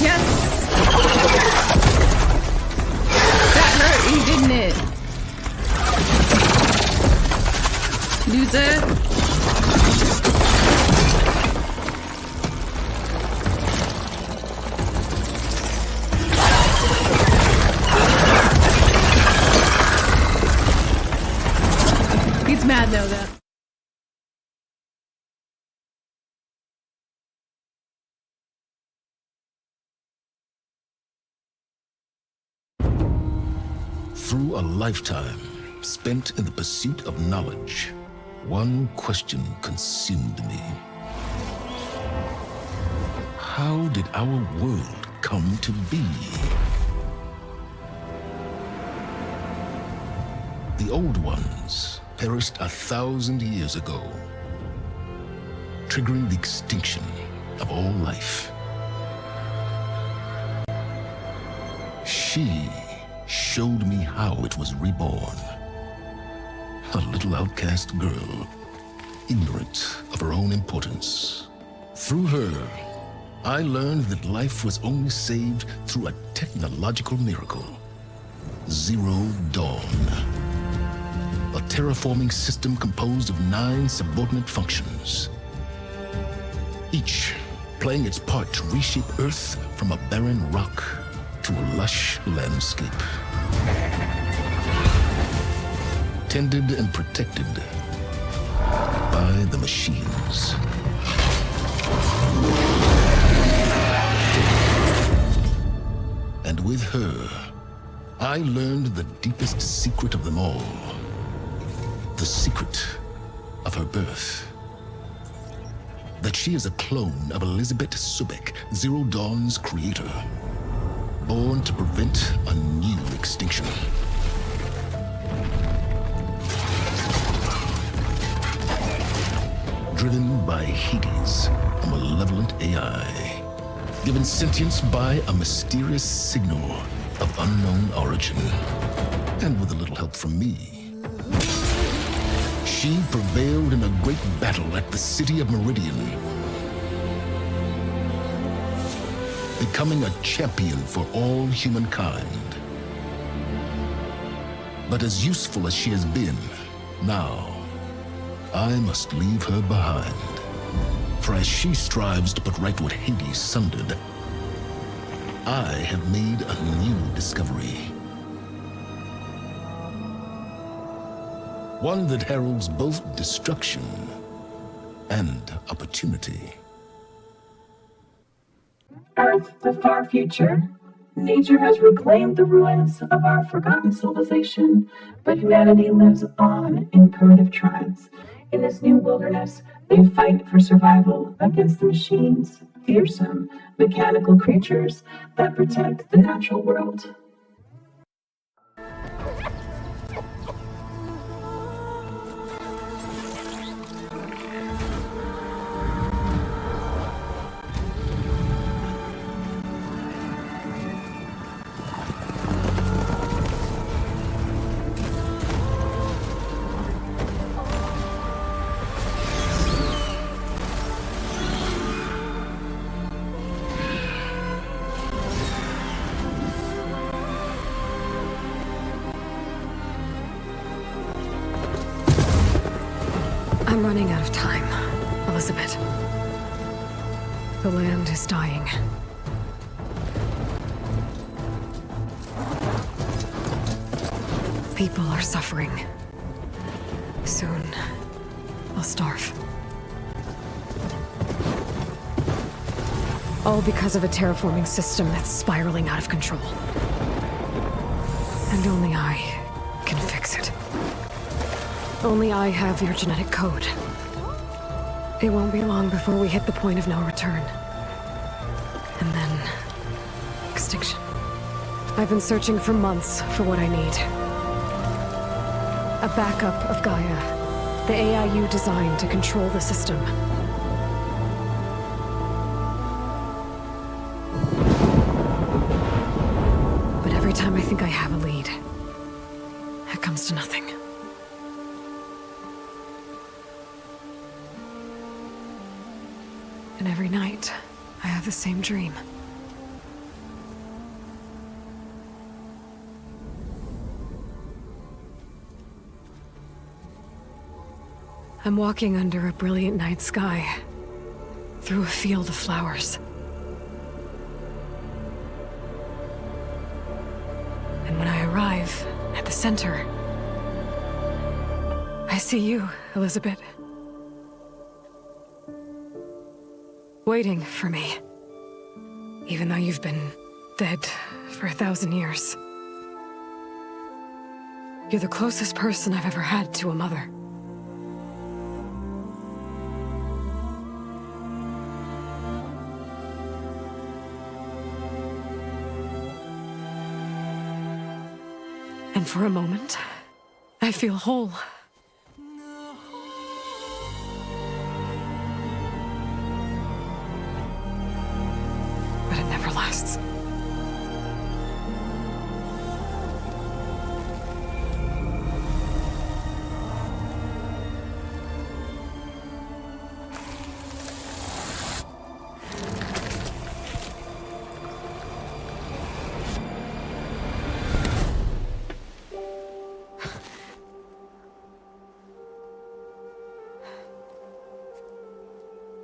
Yes! That hurt you, didn't it? Loser. He's mad though, Through a lifetime spent in the pursuit of knowledge, one question consumed me. How did our world come to be? The old ones perished 1,000 years ago, triggering the extinction of all life. She showed me how it was reborn. A little outcast girl, ignorant of her own importance. Through her, I learned that life was only saved through a technological miracle. Zero Dawn. A terraforming system composed of 9 subordinate functions, each playing its part to reshape Earth from a barren rock to a lush landscape. Tended and protected by the machines. And with her, I learned the deepest secret of them all. The secret of her birth. That she is a clone of Elizabeth Subek, Zero Dawn's creator. Born to prevent a new extinction. Driven by Hades, a malevolent AI. Given sentience by a mysterious signal of unknown origin. And with a little help from me, she prevailed in a great battle at the city of Meridian, becoming a champion for all humankind. But as useful as she has been, now, I must leave her behind. For as she strives to put right what Hades sundered, I have made a new discovery. One that heralds both destruction and opportunity. Earth, the far future. Nature has reclaimed the ruins of our forgotten civilization, but humanity lives on in primitive tribes. In this new wilderness, they fight for survival against the machines, fearsome, mechanical creatures that protect the natural world. I'm running out of time, Elizabeth. The land is dying. People are suffering. Soon, they'll starve. All because of a terraforming system that's spiraling out of control. And only I can fix it. Only I have your genetic code. It won't be long before we hit the point of no return. And then... extinction. I've been searching for months for what I need. A backup of GAIA, the AI you designed to control the system. But every time I think I have a lead, it comes to nothing. And every night, I have the same dream. I'm walking under a brilliant night sky, through a field of flowers. And when I arrive at the center, I see you, Elizabeth. Waiting for me. Even though you've been dead for 1,000 years. You're the closest person I've ever had to a mother. And for a moment, I feel whole. But it never lasts.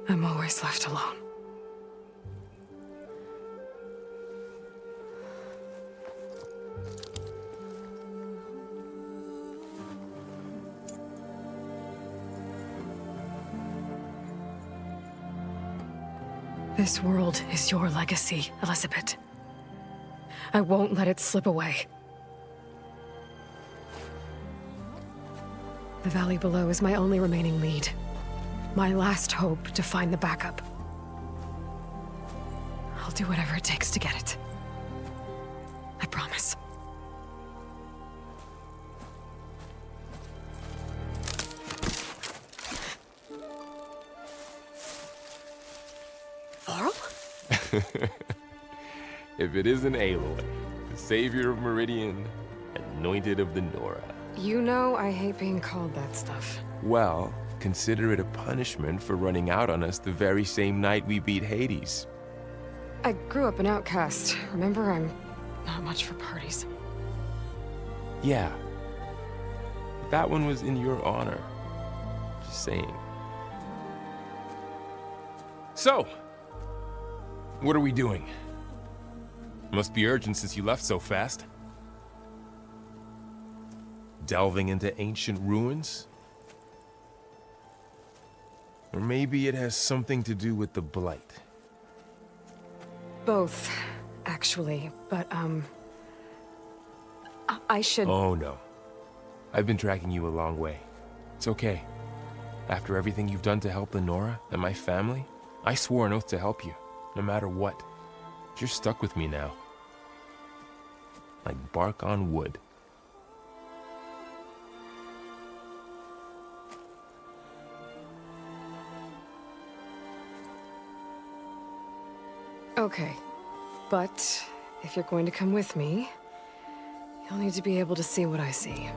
I'm always left alone. This world is your legacy, Elizabeth. I won't let it slip away. The valley below is my only remaining lead. My last hope to find the backup. I'll do whatever it takes to get it. I promise. Varl? If it isn't Aloy, the savior of Meridian, anointed of the Nora. You know I hate being called that stuff. Well, consider it a punishment for running out on us the very same night we beat Hades. I grew up an outcast. Remember, I'm not much for parties. Yeah. That one was in your honor. Just saying. So, what are we doing? Must be urgent since you left so fast. Delving into ancient ruins? Or maybe it has something to do with the Blight. Both, actually, but, I should... Oh, no. I've been tracking you a long way. It's okay. After everything you've done to help the Nora and my family, I swore an oath to help you, no matter what. You're stuck with me now. Like bark on wood. Okay, but if you're going to come with me, you'll need to be able to see what I see.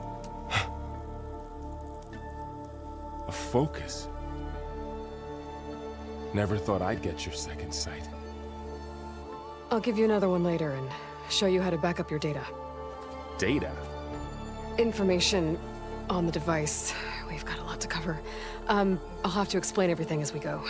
A focus? Never thought I'd get your second sight. I'll give you another one later and show you how to back up your data. Data? Information on the device. We've got a lot to cover. I'll have to explain everything as we go.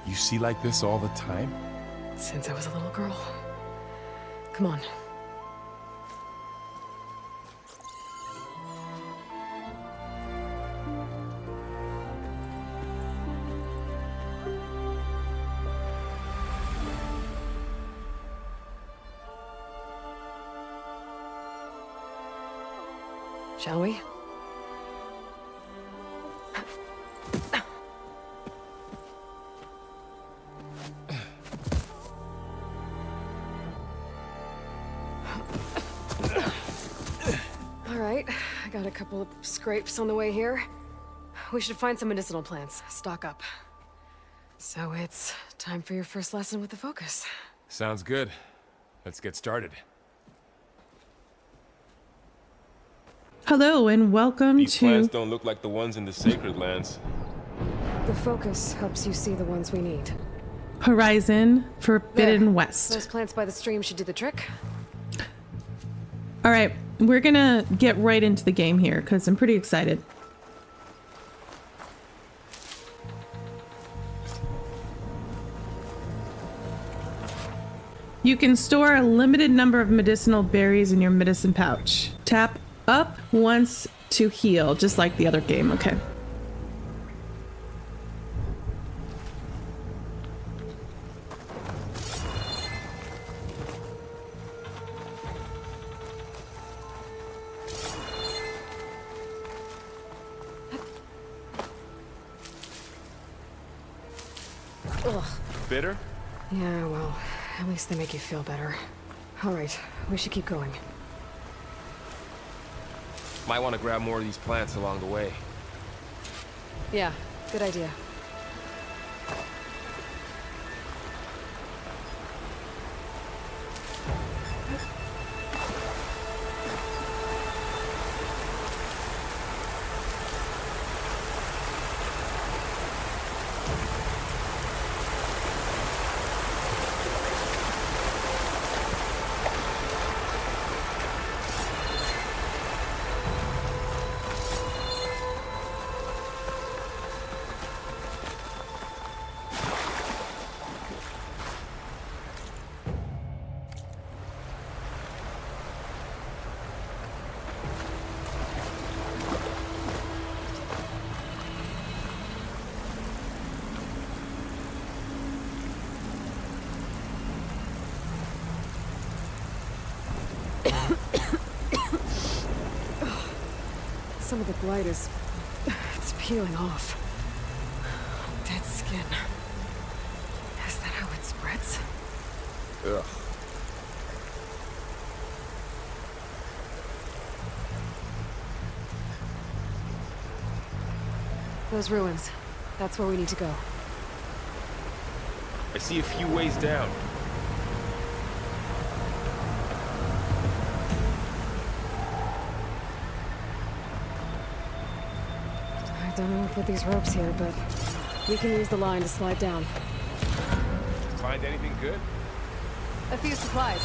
You see like this all the time? Since I was a little girl. Come on. Shall we? All right, I got a couple of scrapes on the way here. We should find some medicinal plants, stock up. So it's time for your first lesson with the Focus. Sounds good. let's get started. Hello and welcome These to plants don't look like the ones in the Sacred Lands. The focus helps you see the ones we need. Horizon Forbidden There. West. Those plants by the stream should do the trick. All right, we're gonna get right into the game here because I'm pretty excited. You can store a limited number of medicinal berries in your medicine pouch. Tap up once to heal, just like the other game, okay. Ugh. Bitter? Yeah, well, at least they make you feel better. All right, we should keep going. Might want to grab more of these plants along the way. Yeah, good idea. Some of the blight is... it's peeling off. Dead skin. Is that how it spreads? Ugh. Those ruins. That's where we need to go. I see a few ways down. I don't know what put these ropes here, but we can use the line to slide down. Find anything good? A few supplies.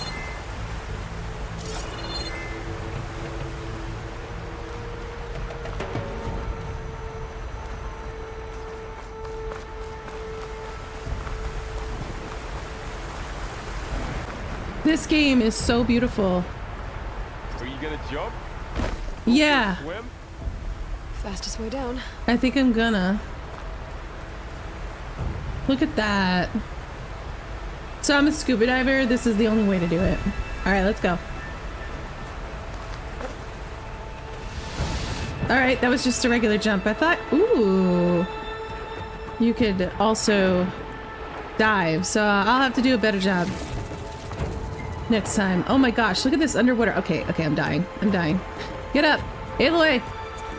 This game is so beautiful. Are you gonna jump? Yeah, Swim? Fastest way down. I think I'm gonna. Look at that. So I'm a scuba diver. This is the only way to do it. All right, let's go. All right, that was just a regular jump. I thought, ooh, you could also dive. So I'll have to do a better job next time. Oh my gosh, look at this underwater. Okay, I'm dying. I'm dying. Get up. Aloy,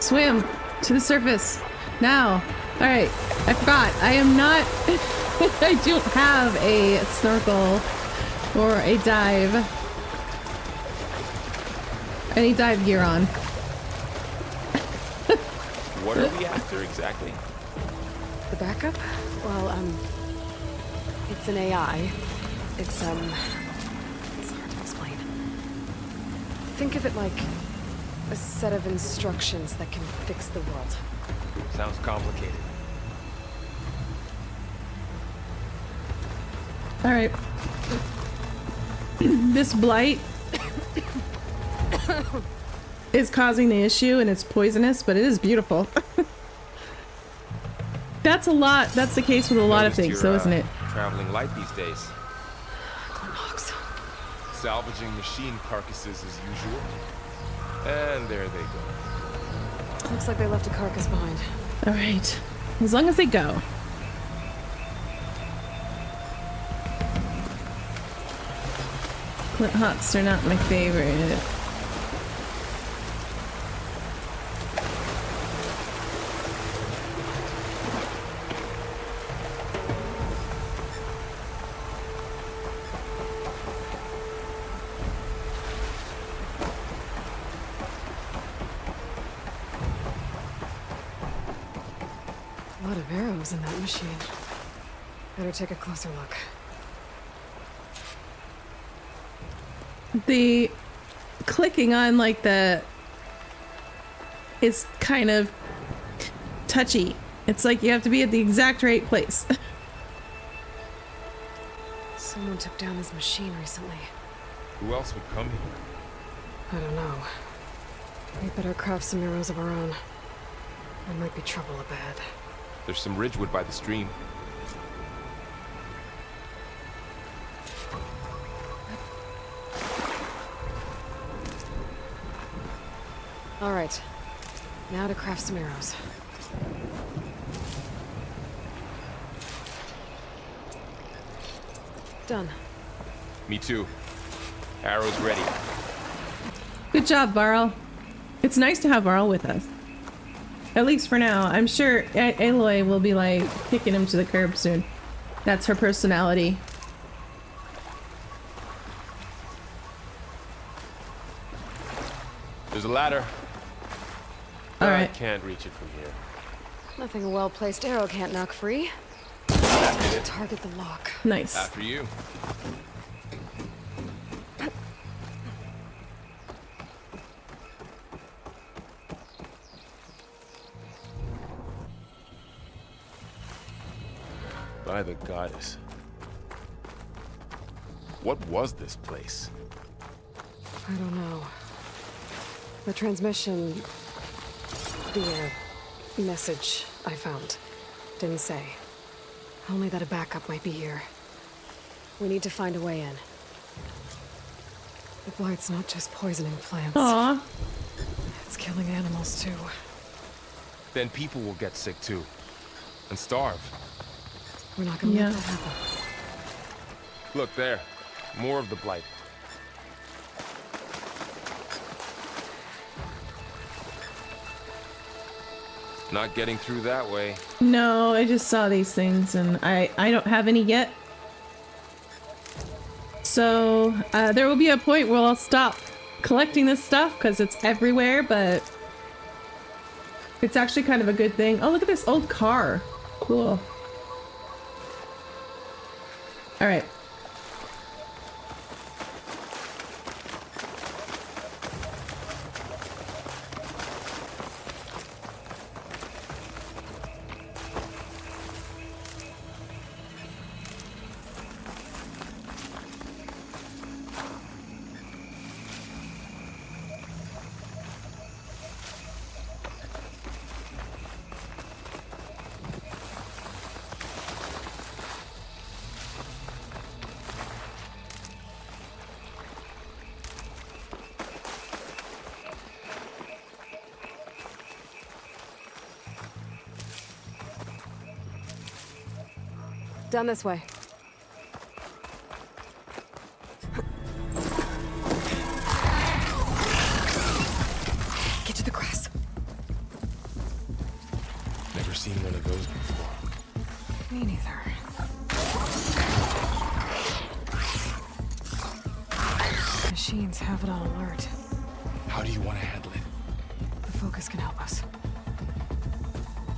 swim to the surface now. All right, I forgot. I am not, I don't have a snorkel or a dive. Any dive gear on. What are we after exactly? The backup? Well, it's an AI. It's hard to explain. Think of it like a set of instructions that can fix the world. Sounds complicated. All right. This blight is causing the issue and it's poisonous, but it is beautiful. That's a lot. That's the case with a lot of things, though, isn't it? Traveling light these days. Knox. Salvaging machine carcasses as usual. And there they go. Looks like they left a carcass behind. All right. As long as they go. Flint Hawks are not my favorite. of arrows in that machine. Better take a closer look. The clicking on like the is kind of touchy. It's like you have to be at the exact right place. Someone took down this machine recently. Who else would come here? I don't know. We better craft some arrows of our own. There might be trouble ahead. There's some ridgewood by the stream. All right. Now to craft some arrows. Done. Me too. Arrows ready. Good job, Varl. It's nice to have Varl with us. At least for now. I'm sure Aloy will be like kicking him to the curb soon. That's her personality. There's a ladder. All I right. can't reach it from here. Nothing a well-placed arrow can't knock free. That did it. Target the lock. Nice. After you. By the goddess. What was this place? I don't know. The transmission... the message I found didn't say. Only that a backup might be here. We need to find a way in. The blight's not just poisoning plants. Aw. It's killing animals too. Then people will get sick too. And starve. We're not gonna let that happen. Look there. More of the blight. Not getting through that way. No, I just saw these things and I don't have any yet. So there will be a point where I'll stop collecting this stuff because it's everywhere, but it's actually kind of a good thing. Oh, look at this old car. Cool. All right. Down this way. Get to the grass. Never seen one of those before. Me neither. Machines have it on alert. How do you want to handle it? The focus can help us.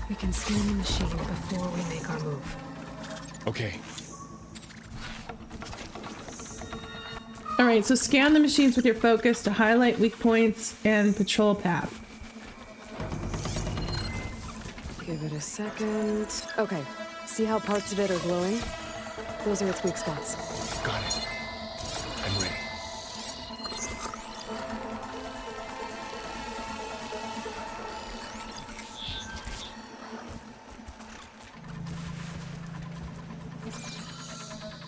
We can scan the machine before we make our move. Okay. All right, so scan the machines with your focus to highlight weak points and patrol path. Give it a second. Okay, see how parts of it are glowing? Those are its weak spots. Got it. I'm ready.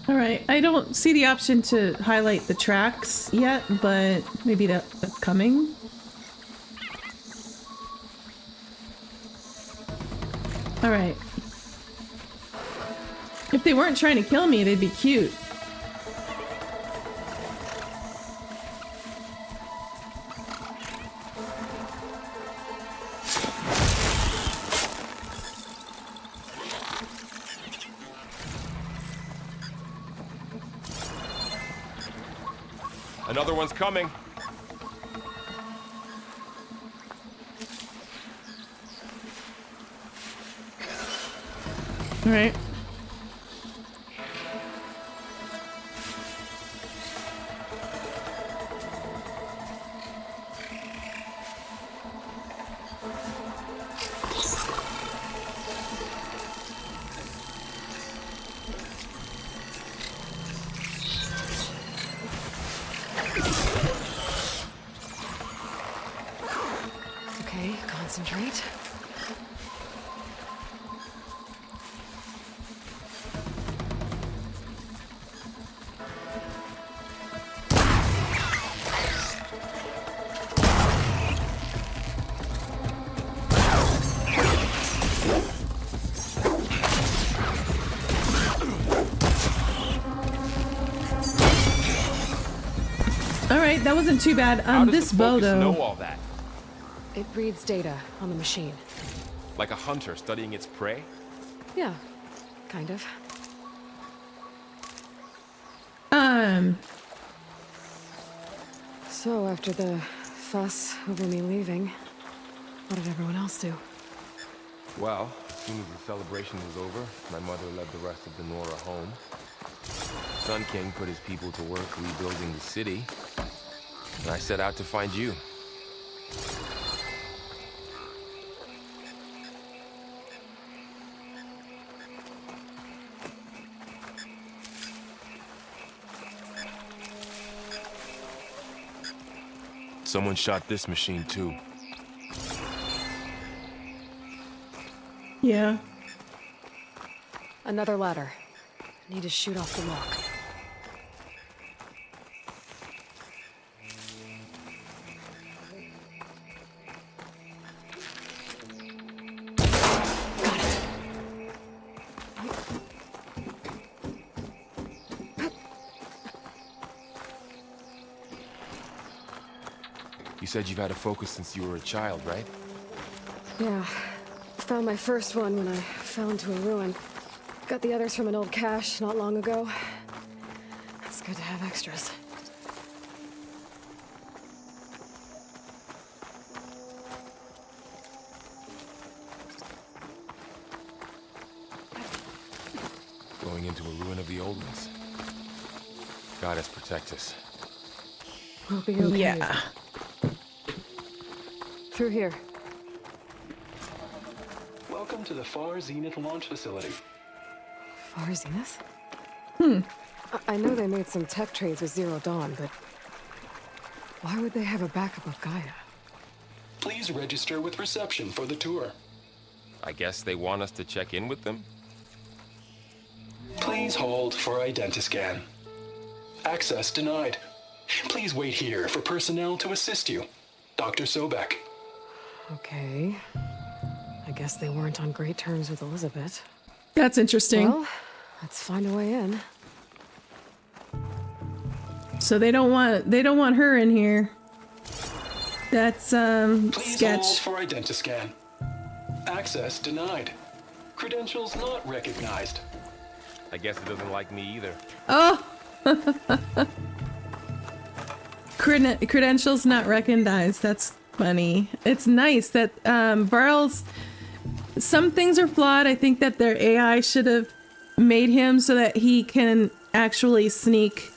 All right, I don't see the option to highlight the tracks yet, but maybe that's coming. All right. If they weren't trying to kill me, they'd be cute. Another one's coming. All right. Okay, concentrate. All right, that wasn't too bad. How does This the bow focus though. know all that? It reads data on the machine. Like a hunter studying its prey? Yeah, kind of. So after the fuss over me leaving, what did everyone else do? Well, as soon as the celebration was over, my mother led the rest of the Nora home. Sun King put his people to work rebuilding the city, and I set out to find you. Someone shot this machine too. Yeah. Another ladder. Need to shoot off the lock. You said you've had a focus since you were a child, right? Yeah. Found my first one when I fell into a ruin. Got the others from an old cache not long ago. It's good to have extras. Going into a ruin of the old ones. Goddess protect us. We'll be okay. Yeah. Through here. Welcome to the Far Zenith launch facility. Far Zenith? I know they made some tech trades with Zero Dawn, but why would they have a backup of Gaia? Please register with reception for the tour. I guess they want us to check in with them? Please hold for identiscan. Access denied. Please wait here for personnel to assist you. Dr. Sobek. Okay. I guess they weren't on great terms with Elizabeth. That's interesting. Well, let's find a way in. So they don't want her in here. That's Please hold sketch. for identiscan. Access denied. Credentials not recognized. I guess it doesn't like me either. Oh. Credentials not recognized. That's funny. It's nice that Varl's. Some things are flawed. I think that their AI should have made him so that he can actually sneak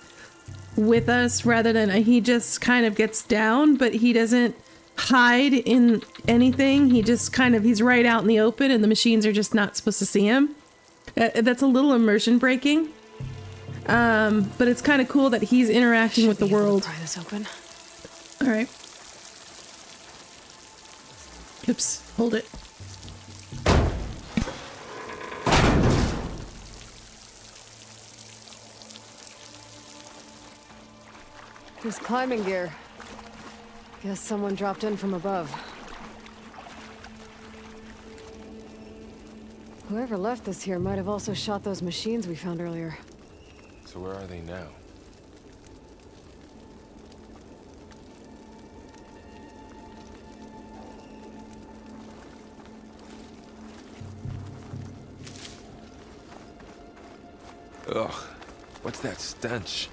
with us rather than he just kind of gets down, but he doesn't hide in anything. He just kind of, he's right out in the open and the machines are just not supposed to see him. That's a little immersion breaking. But it's kind of cool that he's interacting with the world. Pry this open. All right. Oops, hold it. There's climbing gear. Guess someone dropped in from above. Whoever left this here might have also shot those machines we found earlier. So where are they now? Ugh, what's that stench?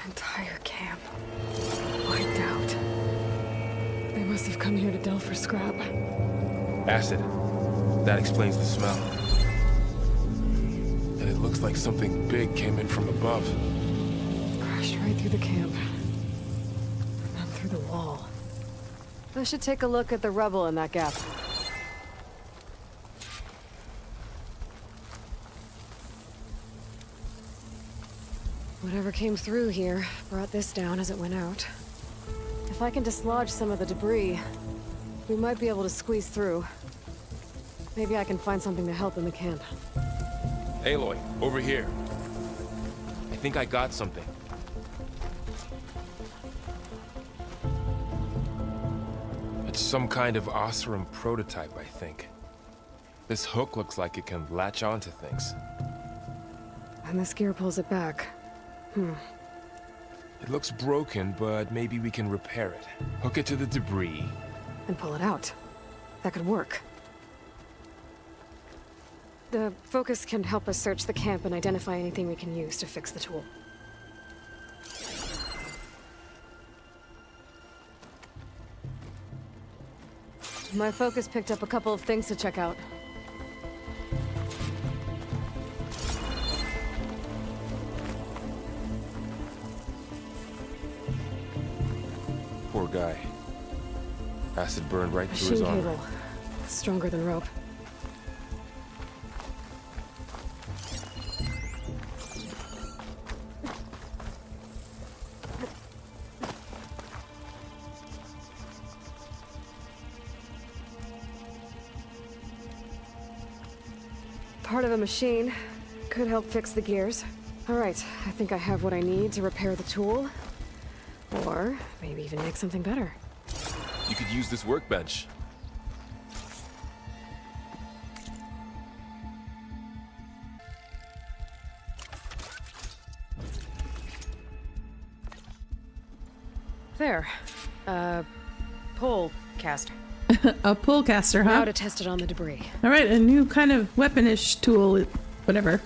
Entire camp. Wiped out. They must have come here to delve for scrap. Acid. That explains the smell. It looks like something big came in from above. Crashed right through the camp. And then through the wall. I should take a look at the rubble in that gap. Whatever came through here brought this down as it went out. If I can dislodge some of the debris, we might be able to squeeze through. Maybe I can find something to help in the camp. Aloy, over here. I think I got something. It's some kind of Oseram prototype, I think. This hook looks like it can latch onto things. And this gear pulls it back. It looks broken, but maybe we can repair it. Hook it to the debris. And pull it out. That could work. The focus can help us search the camp and identify anything we can use to fix the tool. My focus picked up a couple of things to check out. Poor guy. Acid burned right through his Machine armor. cable. Stronger than rope. Part of a machine. Could help fix the gears. Alright, I think I have what I need to repair the tool. Or maybe even make something better. You could use this workbench. There. Pole caster. A pull caster, Now huh? to test it on the debris. All right, a new kind of weaponish tool, whatever.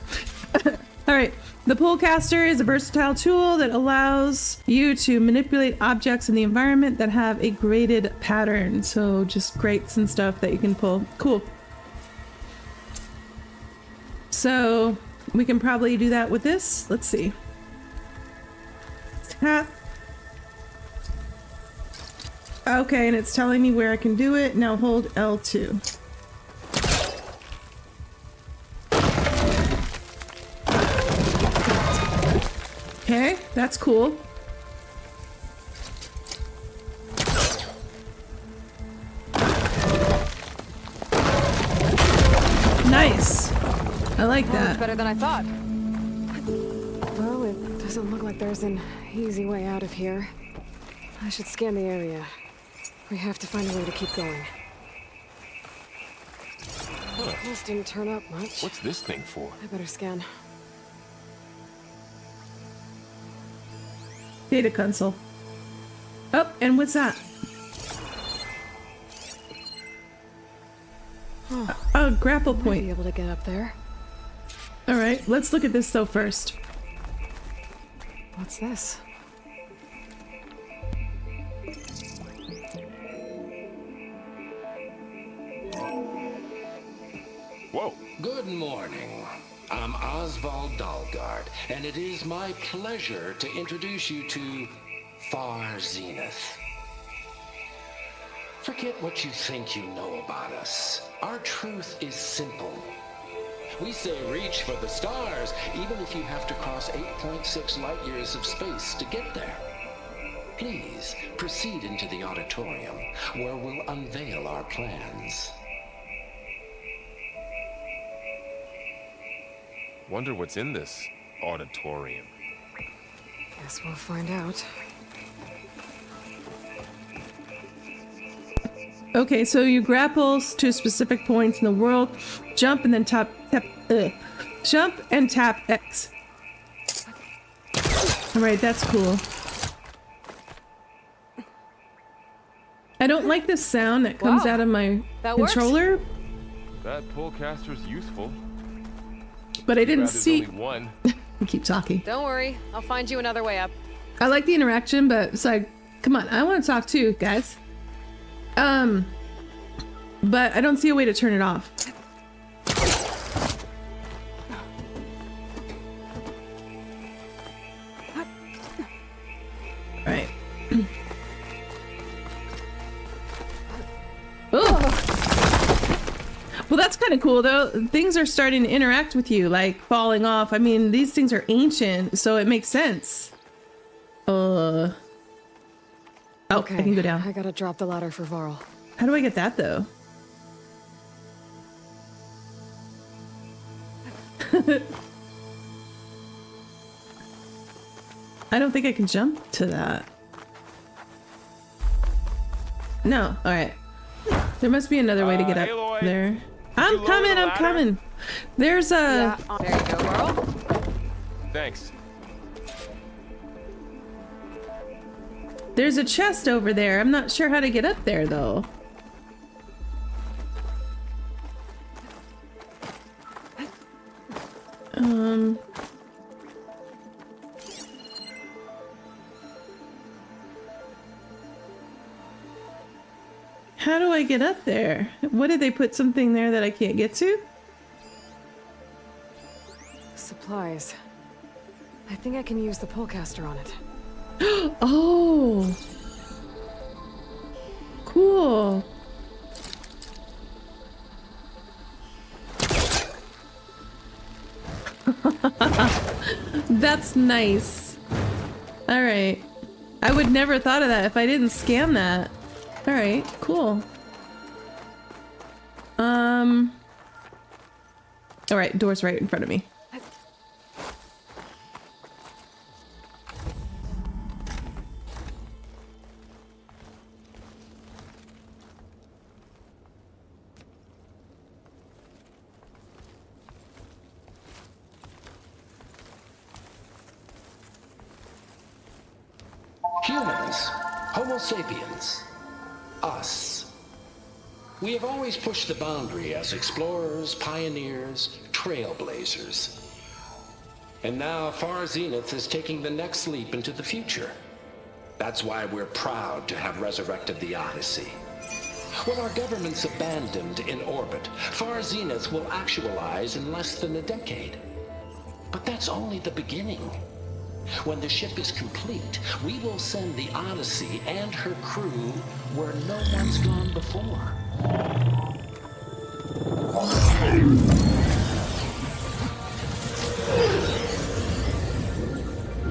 All right, the pull caster is a versatile tool that allows you to manipulate objects in the environment that have a graded pattern. So just grates and stuff that you can pull. Cool. So we can probably do that with this. Let's see. Tap. Okay, and it's telling me where I can do it. Now hold L2. Okay, that's cool. Nice. I like that. Better than I thought. Well, it doesn't look like there's an easy way out of here. I should scan the area. We have to find a way to keep going. This didn't turn up much. What's this thing for? I better scan. Data console. Oh, and what's that? Oh, grapple Might be point. able to get up there. All right, let's look at this though first. What's this? Whoa! Good morning. I'm Oswald Dalgard, and it is my pleasure to introduce you to Far Zenith. Forget what you think you know about us. Our truth is simple. We say reach for the stars, even if you have to cross 8.6 light years of space to get there. Please proceed into the auditorium, where we'll unveil our plans. Wonder what's in this auditorium. Guess we'll find out. Okay, so you grapple to specific points in the world, jump and then tap jump and tap X. All right, that's cool. I don't like the sound that comes Wow, out of my that works. controller, That pull caster's useful. but I didn't Glad there's see. only one. I keep talking. Don't worry, I'll find you another way up. I like the interaction, but it's like, come on, I want to talk too, guys. But I don't see a way to turn it off. that's kind of cool though. Things are starting to interact with you, like falling off. I mean, these things are ancient, so it makes sense. Oh, okay. I can go down. I gotta drop the ladder for Varl. How do I get that though? I don't think I can jump to that. No, alright. There must be another way to get up Aloy, there. I'm coming. There's a... Yeah, there you go, Varl. Thanks. There's a chest over there. I'm not sure how to get up there though. How do I get up there? What did they put something there that I can't get to? Supplies. I think I can use the pullcaster on it. Oh, cool. That's nice. All right. I would never thought of that if I didn't scan that. All right, cool. All right, door's right in front of me. Humans, Homo sapiens, us. We have always pushed the boundary as explorers, pioneers, trailblazers. And now Far Zenith is taking the next leap into the future. That's why we're proud to have resurrected the Odyssey. When our government's abandoned in orbit, Far Zenith will actualize in less than a decade. But that's only the beginning. When the ship is complete, we will send the Odyssey and her crew where no one's gone before.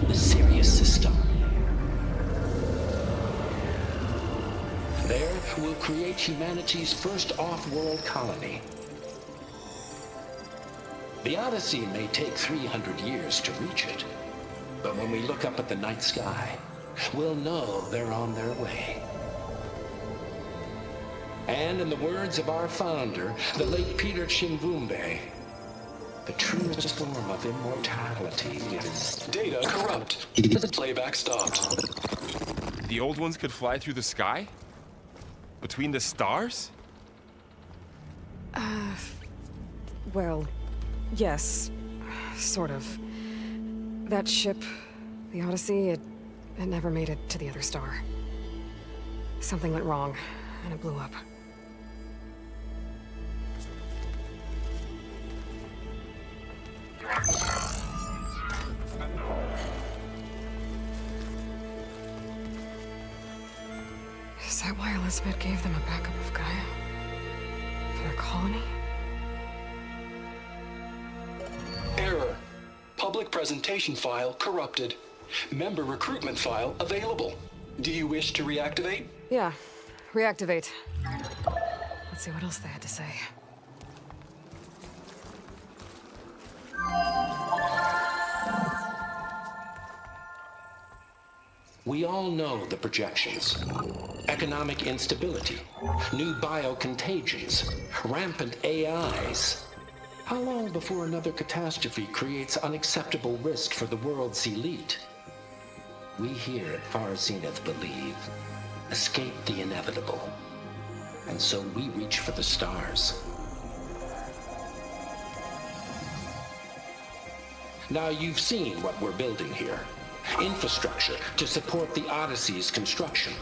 The Sirius system. There, we'll create humanity's first off-world colony. The Odyssey may take 300 years to reach it. But when we look up at the night sky, we'll know they're on their way. And in the words of our founder, the late Peter Chimvumbe, the truest form of immortality is... Data corrupt. Playback stopped. The old ones could fly through the sky? Between the stars? Well, yes. Sort of. That ship, the Odyssey, it never made it to the other star. Something went wrong, and it blew up. Is that why Elizabeth gave them a backup of Gaia? For their colony? Error. Public presentation file corrupted. Member recruitment file available. Do you wish to reactivate? Yeah, reactivate. Let's see what else they had to say. We all know the projections. Economic instability, new biocontagions, rampant AIs. How long before another catastrophe creates unacceptable risk for the world's elite? We here at Far Zenith believe, escape the inevitable. And so we reach for the stars. Now you've seen what we're building here. Infrastructure to support the Odyssey's construction.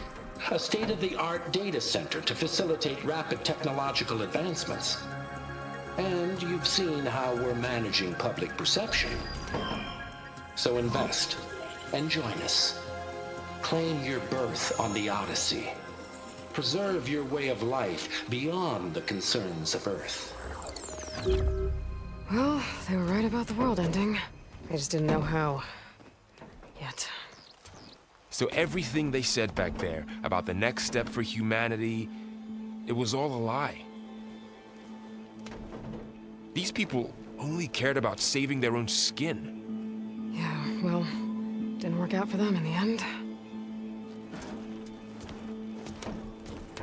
A state-of-the-art data center to facilitate rapid technological advancements. And you've seen how we're managing public perception. So invest and join us. Claim your berth on the Odyssey. Preserve your way of life beyond the concerns of Earth. Well, they were right about the world ending. I just didn't know how. Yet. So everything they said back there about the next step for humanity, it was all a lie. These people only cared about saving their own skin. Yeah, well, didn't work out for them in the end.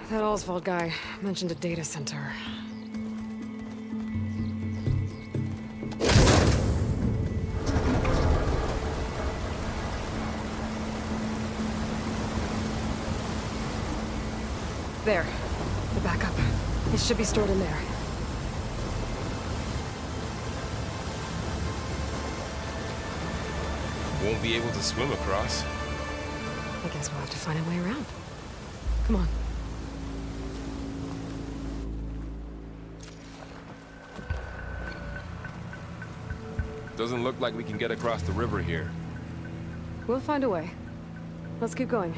That Oswald guy mentioned a data center. There. The backup. It should be stored in there. Won't be able to swim across. I guess we'll have to find a way around. Come on. Doesn't look like we can get across the river here. We'll find a way. Let's keep going.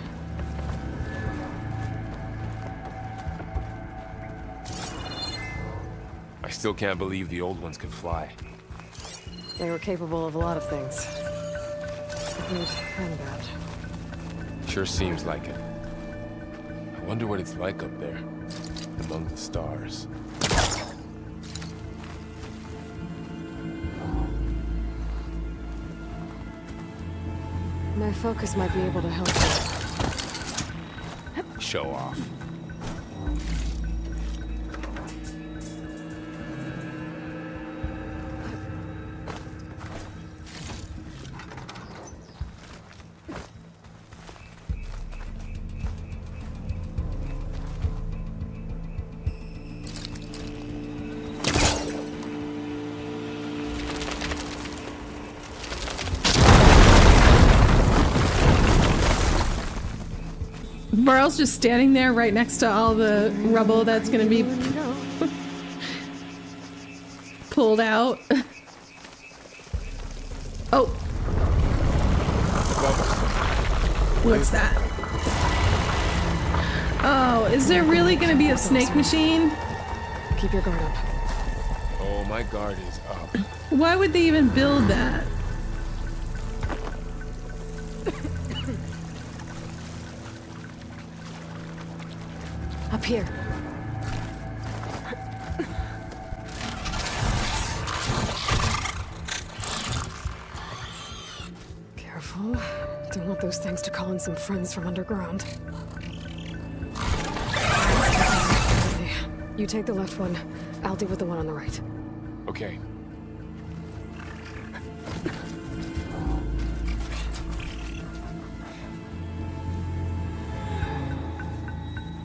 I still can't believe the old ones could fly. They were capable of a lot of things. It made them bad. Sure seems like it. I wonder what it's like up there, among the stars. My focus might be able to help you. Show off. Barl's just standing there right next to all the rubble that's gonna be pulled out. Oh. What's that? Oh, is there really gonna be a snake machine? Keep your guard up. Oh, my guard is up. Why would they even build that? Up here. Careful. Don't want those things to call in some friends from underground. Okay. You take the left one. I'll deal with the one on the right. Okay.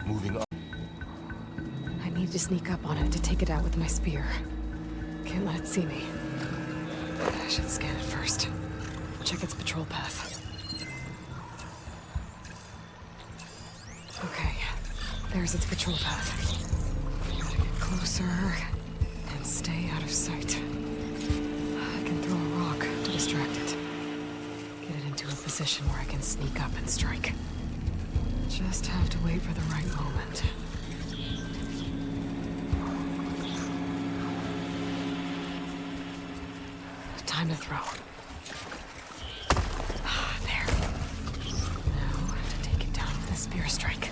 Moving up. I need to sneak up on it to take it out with my spear. Can't let it see me. I should scan it first. Check its patrol path. Okay, there's its patrol path. Gotta get closer and stay out of sight. I can throw a rock to distract it. Get it into a position where I can sneak up and strike. Just have to wait for the right moment. Time to throw. There. Now to take it down with a spear strike.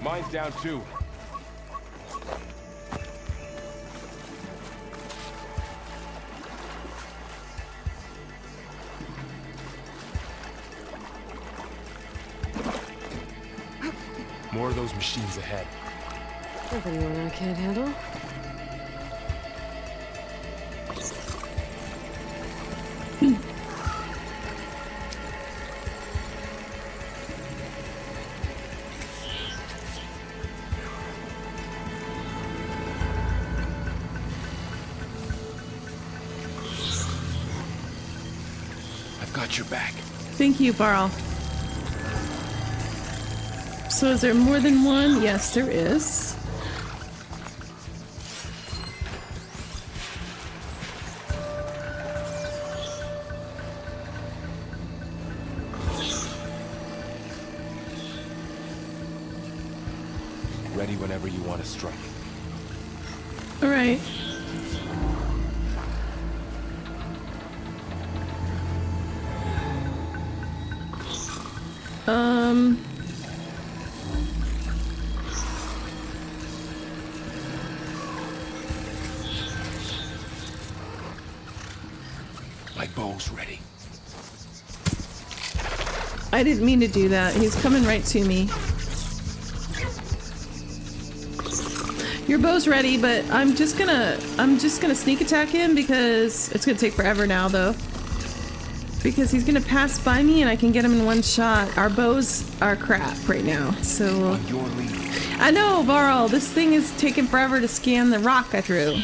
Mine's down too. More of those machines ahead. Nothing you and I can't handle. Got your back. Thank you, Barl. So is there more than one? Yes, there is. Ready whenever you want to strike. All right. My bow's ready. I didn't mean to do that. He's coming right to me. Your bow's ready, but I'm just gonna sneak attack him because it's gonna take forever now though. Because he's gonna pass by me and I can get him in one shot. Our bows are crap right now, so... On your lead. I know, Varl, this thing is taking forever to scan the rock I threw.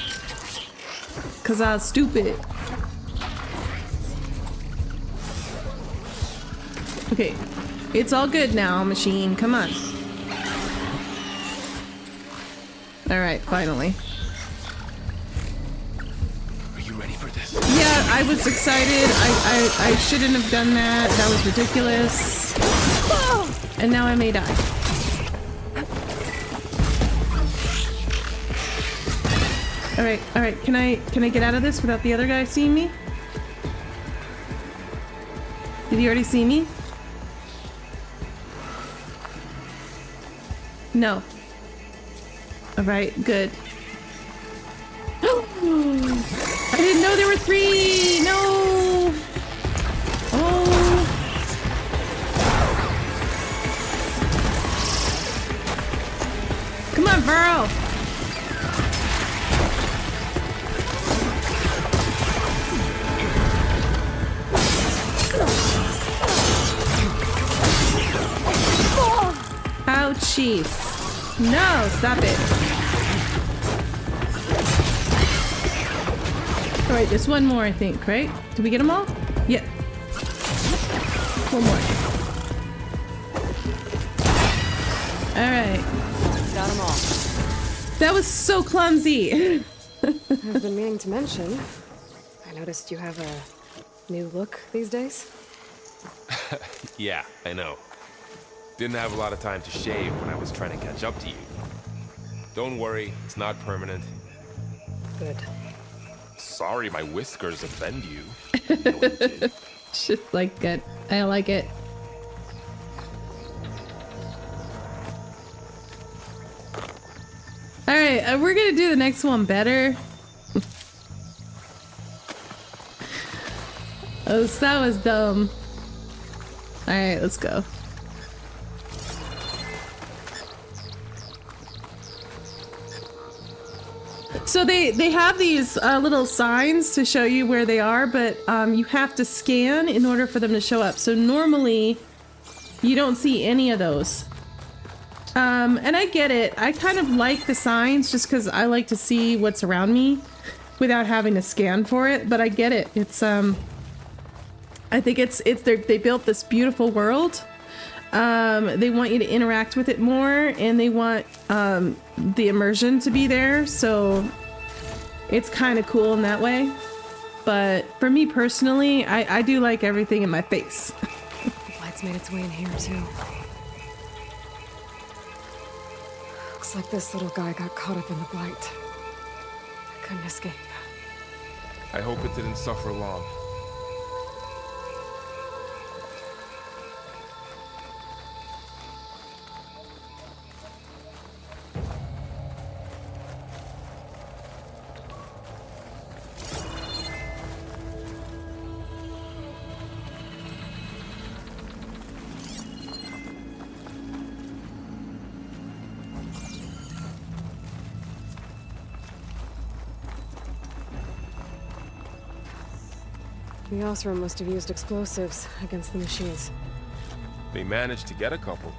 Cause I was stupid. Okay, it's all good now, machine, come on. Alright, finally. Are you ready for this? Yeah, I was excited. I shouldn't have done that. That was ridiculous. And now I may die. Alright, can I get out of this without the other guy seeing me? Did he already see me? No. Alright, good. I didn't know there were 3! No! Oh! Come on, Burrow! Ouchies. No, stop it. Alright, there's one more, I think, right? Did we get them all? Yeah. One more. Alright. Got them all. That was so clumsy. I've been meaning to mention, I noticed you have a new look these days. Yeah, I know. Didn't have a lot of time to shave when I was trying to catch up to you. Don't worry, it's not permanent. Good. Sorry my whiskers offend you. I know what you did. Just like it. I like it. Alright, we're gonna do the next one better. Oh, that was dumb. Alright, let's go. So they have these little signs to show you where they are, but you have to scan in order for them to show up. So normally you don't see any of those. And I get it. I kind of like the signs just because I like to see what's around me without having to scan for it, but I get it. It's I think they built this beautiful world. They want you to interact with it more, and they want the immersion to be there, so it's kind of cool in that way. But for me personally, I do like everything in my face. The light's made its way in here too. Looks like this little guy got caught up in the blight. Couldn't escape. I hope it didn't suffer long. The Osram must have used explosives against the machines. They managed to get a couple.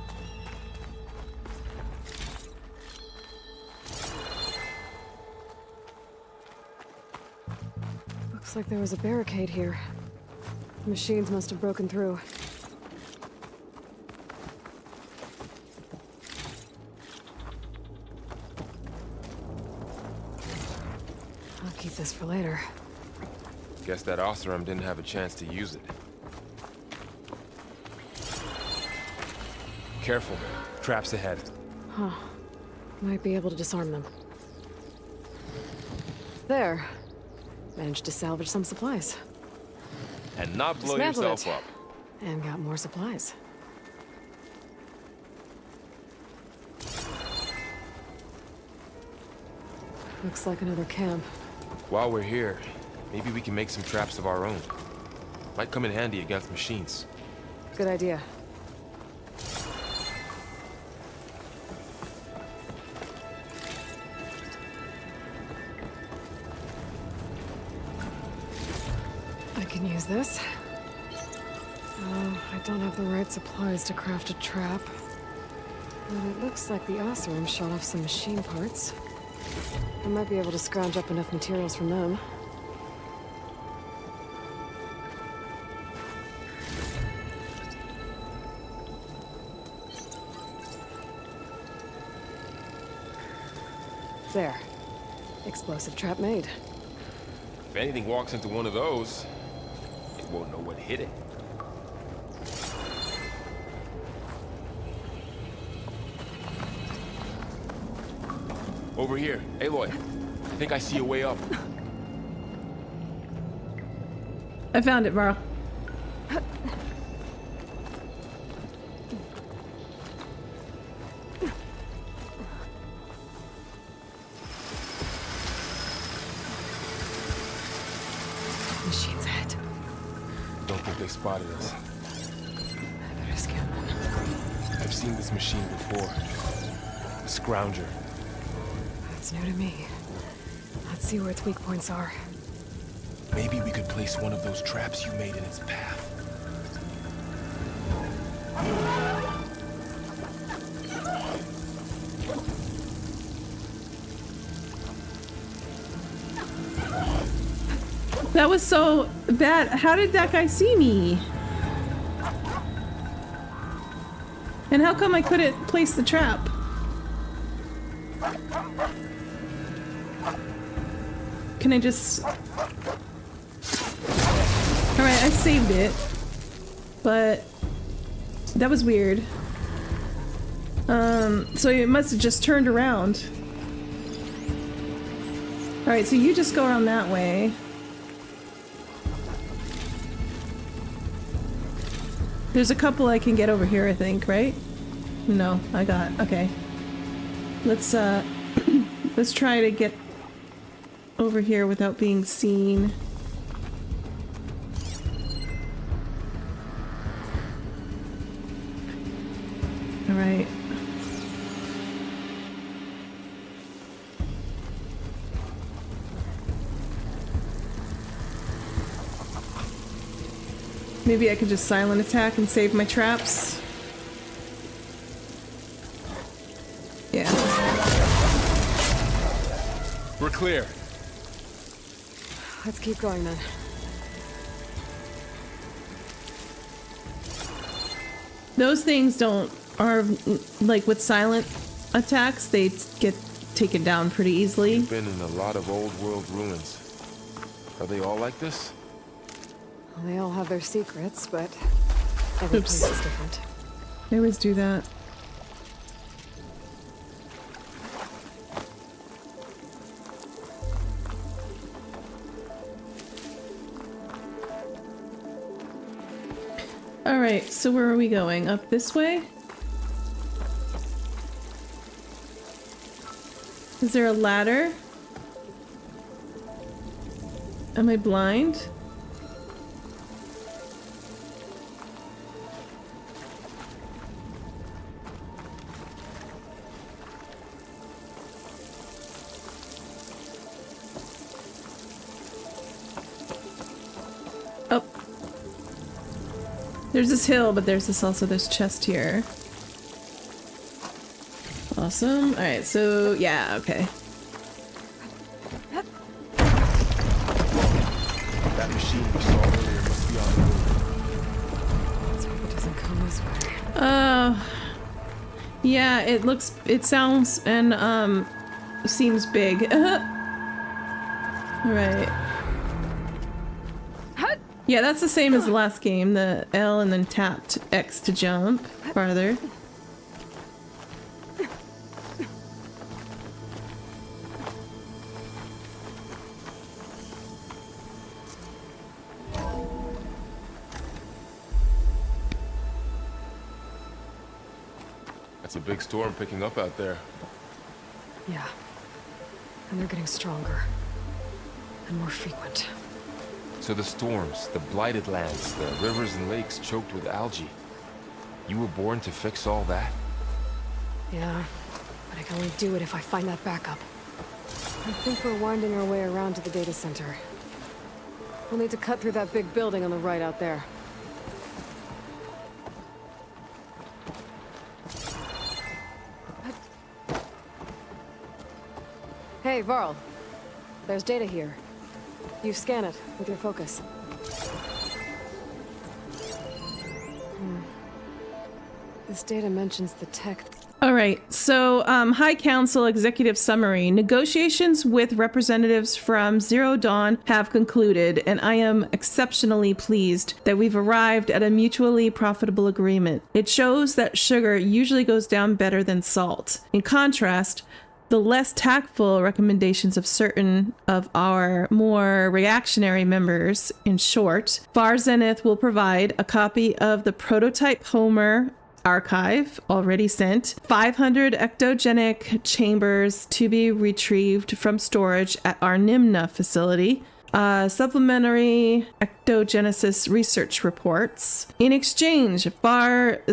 Looks like there was a barricade here. The machines must have broken through. keep this for later. Guess that Oseram didn't have a chance to use it. Careful. Traps ahead. Huh. Might be able to disarm them. There. Managed to salvage some supplies. And not blow Dismantle yourself it. up. And got more supplies. Looks like another camp. While we're here, maybe we can make some traps of our own. Might come in handy against machines. Good idea. I can use this. Oh, I don't have the right supplies to craft a trap. But it looks like the Oseram shot off some machine parts. I might be able to scrounge up enough materials from them. There. Explosive trap made. If anything walks into one of those, it won't know what hit it. Over here. Aloy, I think I see a way up. I found it, Varl. Machine's ahead. Don't think they spotted us. I better scan them. I've seen this machine before. The Scrounger. That's new to me. Let's see where its weak points are. Maybe we could place one of those traps you made in its path. That was so bad. How did that guy see me? And how come I couldn't place the trap? Can I just... Alright, I saved it. But... that was weird. So it must have just turned around. Alright, so you just go around that way. There's a couple I can get over here, I think, right? No, I got... okay. Let's, let's try to get over here without being seen. All right. Maybe I could just silent attack and save my traps. Yeah. We're clear. Let's keep going then. Those things are like with silent attacks, they get taken down pretty easily. We've been in a lot of old world ruins. Are they all like this? Well, they all have their secrets, but every place is different. They always do that. Alright, so where are we going? Up this way? Is there a ladder? Am I blind? Oh. There's this hill, but there's this chest here. Awesome. Alright, so yeah, okay. That machine we saw earlier must be on the move. Let's hope it doesn't come this way. Yeah, it sounds and seems big. Right. Yeah, that's the same as the last game. The L and then tapped X to jump farther. That's a big storm picking up out there. Yeah. And they're getting stronger. And more frequent. So the storms, the blighted lands, the rivers and lakes choked with algae. You were born to fix all that? Yeah. But I can only do it if I find that backup. I think we're winding our way around to the data center. We'll need to cut through that big building on the right out there. Hey, Varl. There's data here. You scan it with your focus. This data mentions the tech. All right, so High Council Executive Summary. Negotiations with representatives from Zero Dawn have concluded, and I am exceptionally pleased that we've arrived at a mutually profitable agreement. It shows that sugar usually goes down better than salt. In contrast, the less tactful recommendations of certain of our more reactionary members, in short, Zenith will provide a copy of the prototype Homer archive already sent, 500 ectogenic chambers to be retrieved from storage at our Nimna facility, supplementary ectogenesis research reports. In exchange,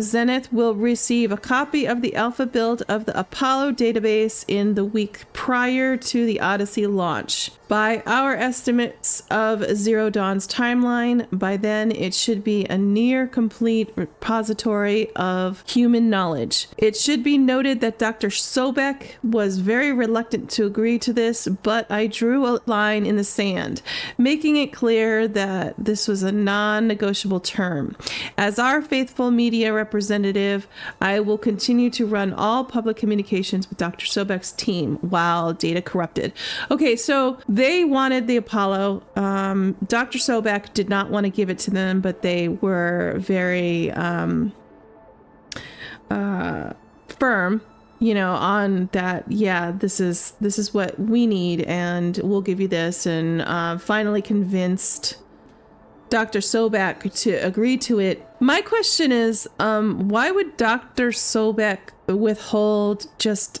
Zenith will receive a copy of the alpha build of the Apollo database in the week prior to the Odyssey launch. By our estimates of Zero Dawn's timeline, by then it should be a near complete repository of human knowledge. It should be noted that Dr. Sobek was very reluctant to agree to this, but I drew a line in the sand, making it clear that this was a non-negotiable term. As our faithful media representative, I will continue to run all public communications with Dr. Sobek's team while data corrupted. Okay, so they wanted the Apollo. Dr. Sobek did not want to give it to them, but they were very firm, you know, on that. Yeah, this is what we need, and we'll give you this. And finally convinced Dr. Sobek to agree to it. My question is, why would Dr. Sobek withhold just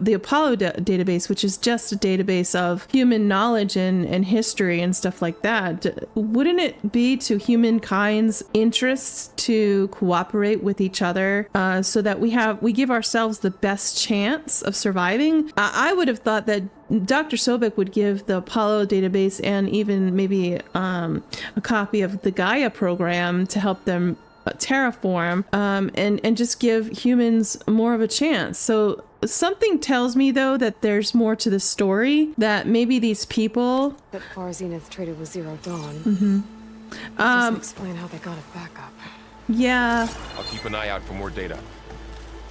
the Apollo database, which is just a database of human knowledge and history and stuff like that? Wouldn't it be to humankind's interests to cooperate with each other so that we give ourselves the best chance of surviving? I would have thought that Dr. Sobek would give the Apollo database and even maybe a copy of the GAIA program to help them terraform and just give humans more of a chance. So something tells me, though, that there's more to the story, that maybe these people That Zenith traded with Zero Dawn. Mm-hmm. Doesn't explain how they got it back up. Yeah. I'll keep an eye out for more data.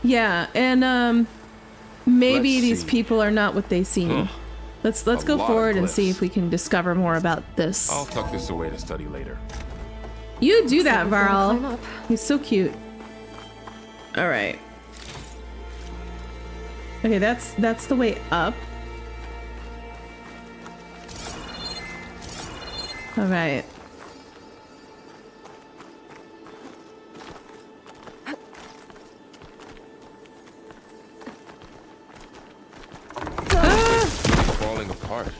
Yeah, and maybe Let's these see. people are not what they seem. Let's A go lot of forward and see glyphs. if we can discover more about this. I'll tuck this away to study later. You do that, We're gonna climb Varl. up. He's so cute. All right. Okay, that's the way up. All right. Falling apart.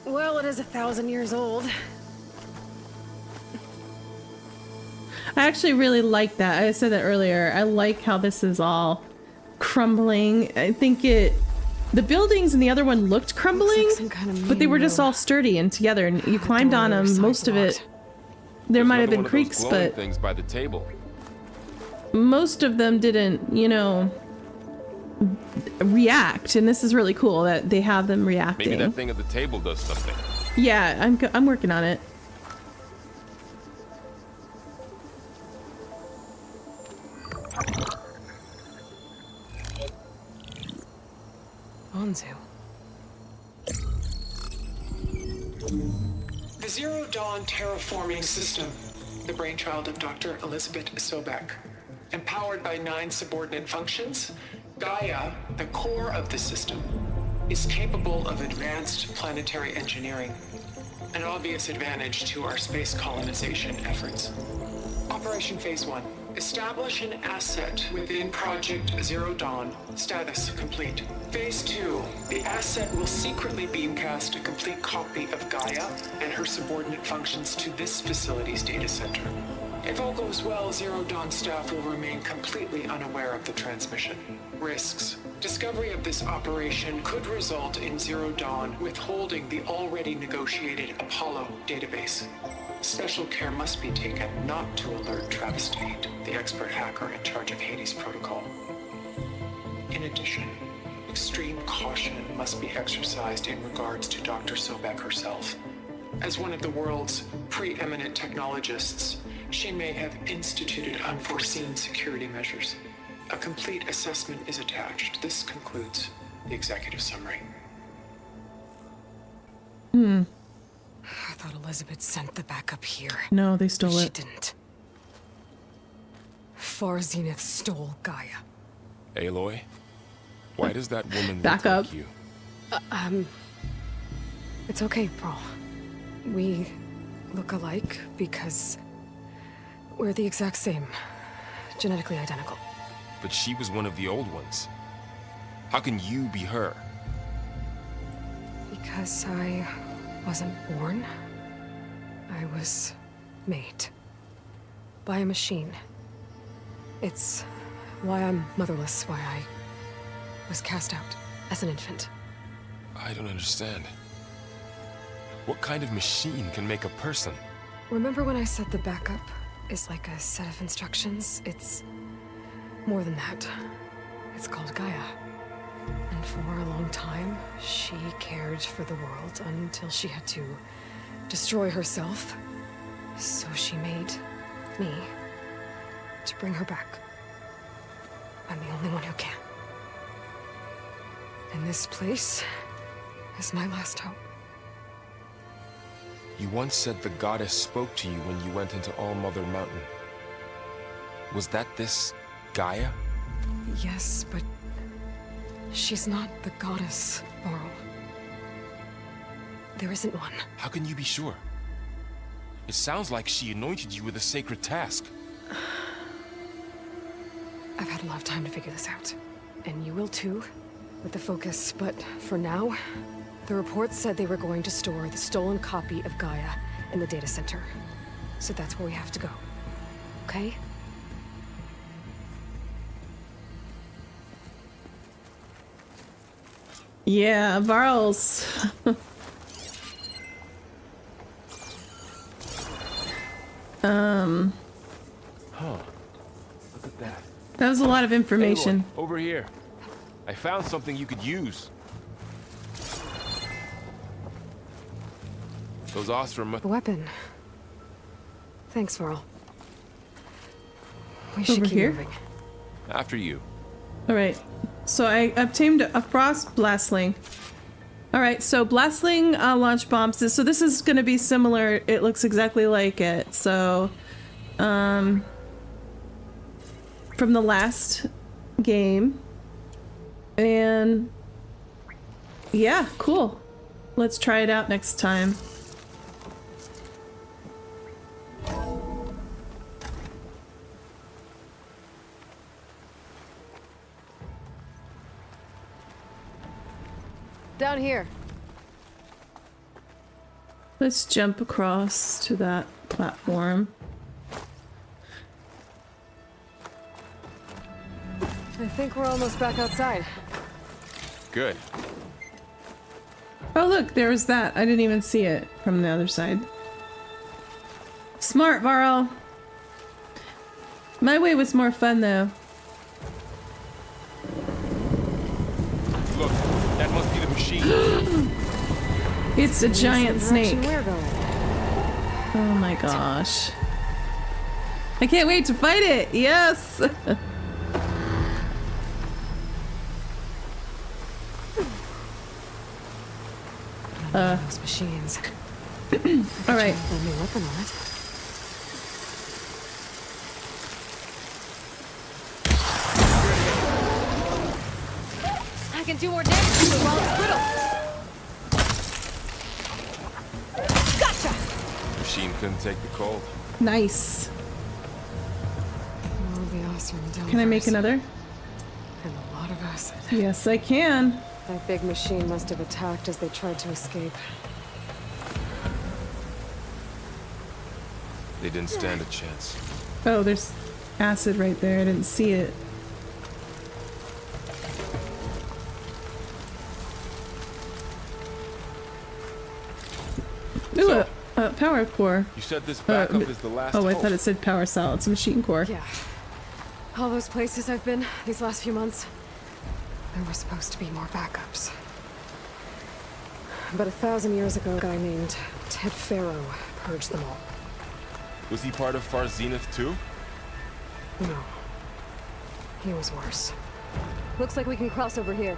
Well, it is 1,000 years old. I actually really like that. I said that earlier. I like how this is all crumbling. I think the buildings in the other one looked crumbling, Looks like some kind of but they were main just road. all sturdy and together, and you The climbed door on the other them. side's Most of it, locked. there might have Another been one of those creaks, glowing but things by the table. most of them didn't, you know, react. And this is really cool that they have them reacting. Maybe that thing at the table does something. Yeah, I'm working on it. Anzu. The Zero Dawn terraforming system, the brainchild of Dr. Elizabeth Sobek. Empowered by 9 subordinate functions, GAIA, the core of the system, is capable of advanced planetary engineering, an obvious advantage to our space colonization efforts. Operation Phase 1. Establish an asset within Project Zero Dawn. Status complete. Phase 2. The asset will secretly beamcast a complete copy of GAIA and her subordinate functions to this facility's data center. If all goes well, Zero Dawn staff will remain completely unaware of the transmission. Risks. Discovery of this operation could result in Zero Dawn withholding the already negotiated Apollo database. Special care must be taken not to alert Travis Tate, the expert hacker in charge of Hades Protocol. In addition, extreme caution must be exercised in regards to Dr. Sobek herself. As one of the world's preeminent technologists, she may have instituted unforeseen security measures. A complete assessment is attached. This concludes the executive summary. I thought Elizabeth sent the backup here. No, they stole She it. didn't. Far Zenith stole GAIA. Aloy? Why does that woman Back look up. like you? It's okay, Pearl. We look alike because we're the exact same. Genetically identical. But she was one of the old ones. How can you be her? Because I wasn't born. I was made. By a machine. It's why I'm motherless, why I was cast out as an infant. I don't understand. What kind of machine can make a person? Remember when I said the backup is like a set of instructions? It's more than that. It's called GAIA. And for a long time, she cared for the world until she had to destroy herself. So she made me to bring her back. I'm the only one who can. And this place is my last hope. You once said the goddess spoke to you when you went into All Mother Mountain. Was that this GAIA? Yes, but she's not the goddess, Varl. There isn't one. How can you be sure? It sounds like she anointed you with a sacred task. I've had a lot of time to figure this out. And you will too, with the focus. But for now, the reports said they were going to store the stolen copy of GAIA in the data center. So that's where we have to go. Okay? Yeah, Varl's. Huh. Look at that. That was a lot of information. Aloy, over here. I found something you could use. Those Ostrom... A weapon. Thanks, Varl. We should Over keep here? moving. After you. Alright, so I obtained a frost blastling. Alright, so blastling launch bombs. So this is going to be similar. It looks exactly like it. So, from the last game. And yeah, cool. Let's try it out next time. Down here. Let's jump across to that platform. I think we're almost back outside. Good. Oh look, there was that. I didn't even see it from the other side. Smart, Varl. My way was more fun though. Look, that must be the machine. It's a giant snake. We're going. Oh my gosh. I can't wait to fight it. Yes. Those machines. All right. Let me weapon on it. I can do more damage to it while it's brittle. Gotcha! Machine couldn't take the cold. Nice. We'll be awesome. Can I make another? And a lot of acid. Yes, I can. That big machine must have attacked as they tried to escape. They didn't stand a chance. Oh, there's acid right there. I didn't see it. Ooh, a power core. You said this backup is the last Oh, I hope. thought it said power cell. It's a machine core. Yeah. All those places I've been these last few months, there were supposed to be more backups. But 1,000 years ago, a guy named Ted Farrow purged them all. Was he part of Far Zenith too? No. He was worse. Looks like we can cross over here.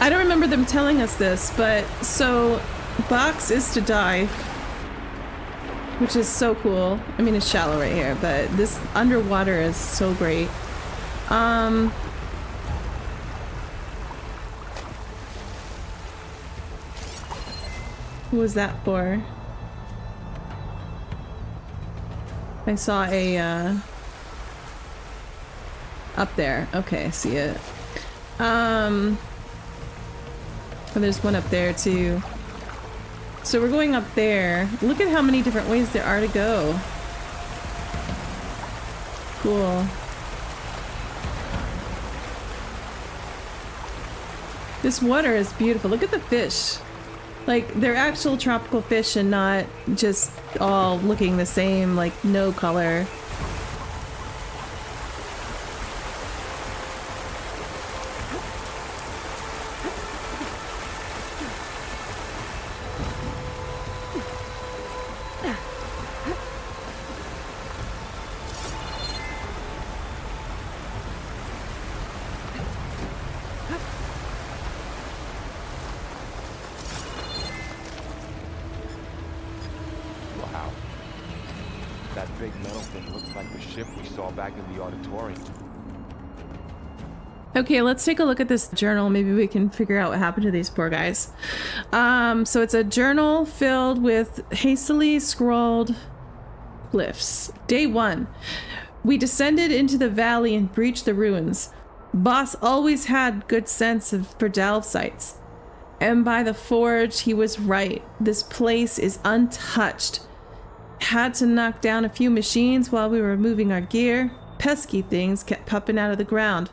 I don't remember them telling us this, but so Box is to dive, which is so cool. I mean, it's shallow right here, but this underwater is so great. Who was that for? I saw a up there. Okay, I see it. Oh, there's one up there too. So we're going up there. Look at how many different ways there are to go. Cool. This water is beautiful. Look at the fish. Like, they're actual tropical fish and not just all looking the same, like no color. Wow. That big metal thing looks like the ship we saw back in the auditorium. Okay, let's take a look at this journal. Maybe we can figure out what happened to these poor guys. So it's a journal filled with hastily scrawled glyphs. Day 1. We descended into the valley and breached the ruins. Boss always had good sense for delve sites. And by the forge, he was right. This place is untouched. Had to knock down a few machines while we were moving our gear. Pesky things kept popping out of the ground.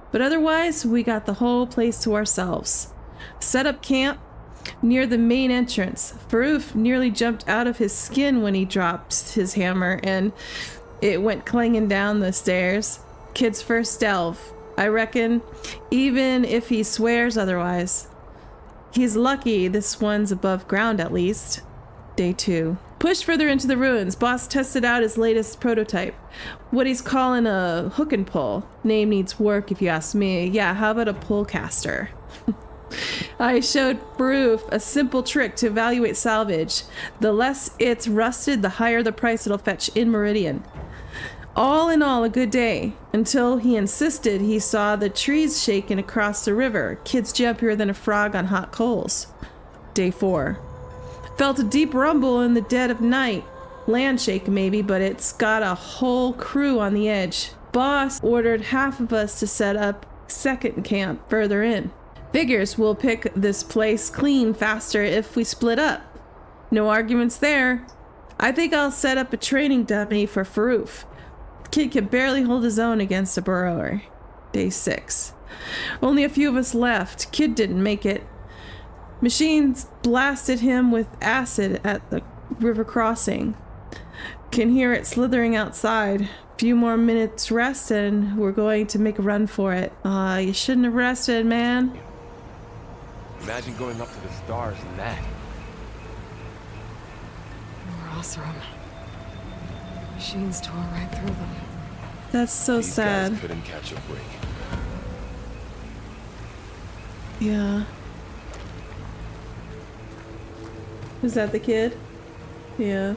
But otherwise, we got the whole place to ourselves. Set up camp near the main entrance. Farouf nearly jumped out of his skin when he dropped his hammer and it went clanging down the stairs. Kid's first delve, I reckon, even if he swears otherwise. He's lucky this one's above ground at least. Day 2. Pushed further into the ruins, Boss tested out his latest prototype. What he's calling a hook and pull. Name needs work if you ask me. Yeah, how about a pull caster? I showed Farouf a simple trick to evaluate salvage. The less it's rusted, the higher the price it'll fetch in Meridian. All in all, a good day, until he insisted he saw the trees shaking across the river. Kid's jumpier than a frog on hot coals. Day 4. Felt a deep rumble in the dead of night. Land shake maybe, but it's got a whole crew on the edge. Boss ordered half of us to set up second camp further in. Figures we'll pick this place clean faster if we split up. No arguments there. I think I'll set up a training dummy for Farouf. Kid can barely hold his own against a burrower. Day 6. Only a few of us left. Kid didn't make it. Machines blasted him with acid at the river crossing. Can hear it slithering outside. Few more minutes rest and we're going to make a run for it. You shouldn't have rested, man. Imagine going up to the stars in that. Rossrum. Machines tore right through them. That's so These sad. guys couldn't catch a break. Yeah. Is that the kid? Yeah.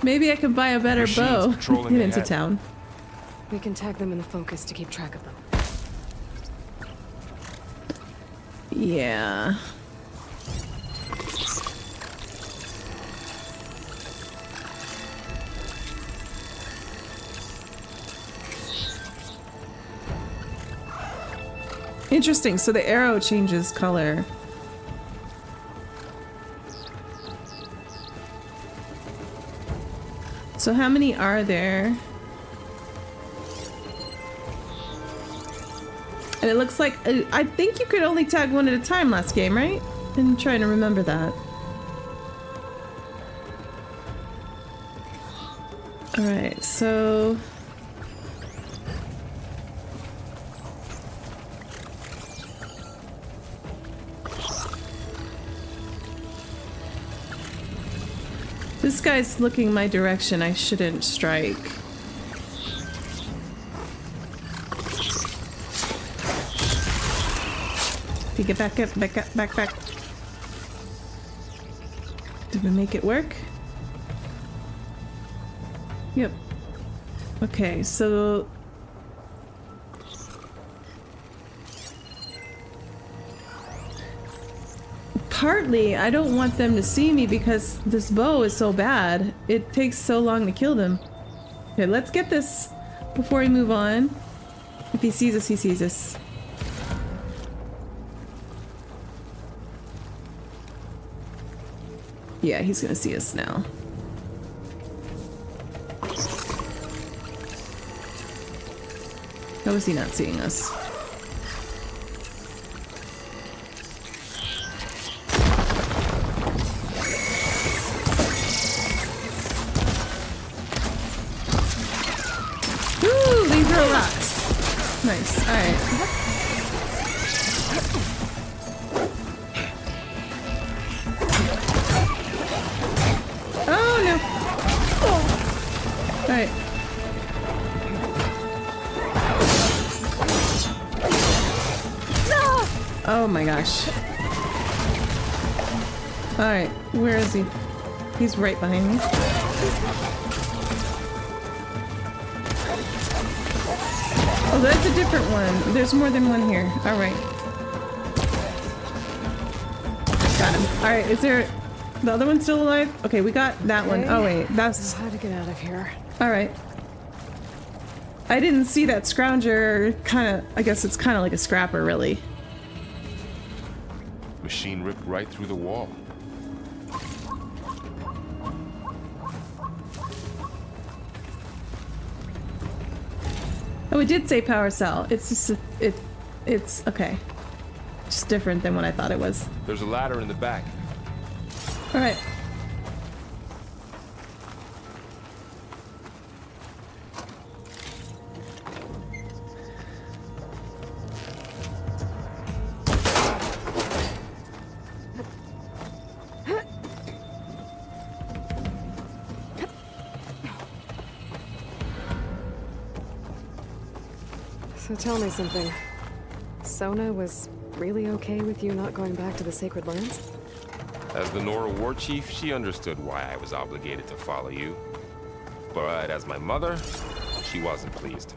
Maybe I could buy a better Machines bow. patrolling Get into ahead. town. We can tag them in the focus to keep track of them. Yeah. Interesting, so the arrow changes color. So how many are there? And it looks like, I think you could only tag one at a time last game, right? I'm trying to remember that. Alright, so... This guy's looking my direction. I shouldn't strike. If you get back up, back up, back. Did we make it work? Yep. Okay, so... Partly, I don't want them to see me because this bow is so bad. It takes so long to kill them. Okay, let's get this before we move on. If he sees us, he sees us. Yeah, he's gonna see us now. How is he not seeing us? Woo! They throw rocks. Nice. Alright. Oh no! Alright. Oh my gosh. Alright, where is he? He's right behind me. Oh, that's a different one. There's more than one here. Alright. Got him. Alright, is there... The other one still alive? Okay, we got that one. Oh wait, that's... How to get out of here. Alright. I didn't see that scrounger. Kinda... I guess it's kinda like a scrapper, really. Machine ripped right through the wall. Oh, it did say power cell. It's just... It's... Okay. Just different than what I thought it was. There's a ladder in the back. Alright. So tell me something. Sona was really okay with you not going back to the Sacred Lands? As the Nora war chief, she understood why I was obligated to follow you. But as my mother, she wasn't pleased.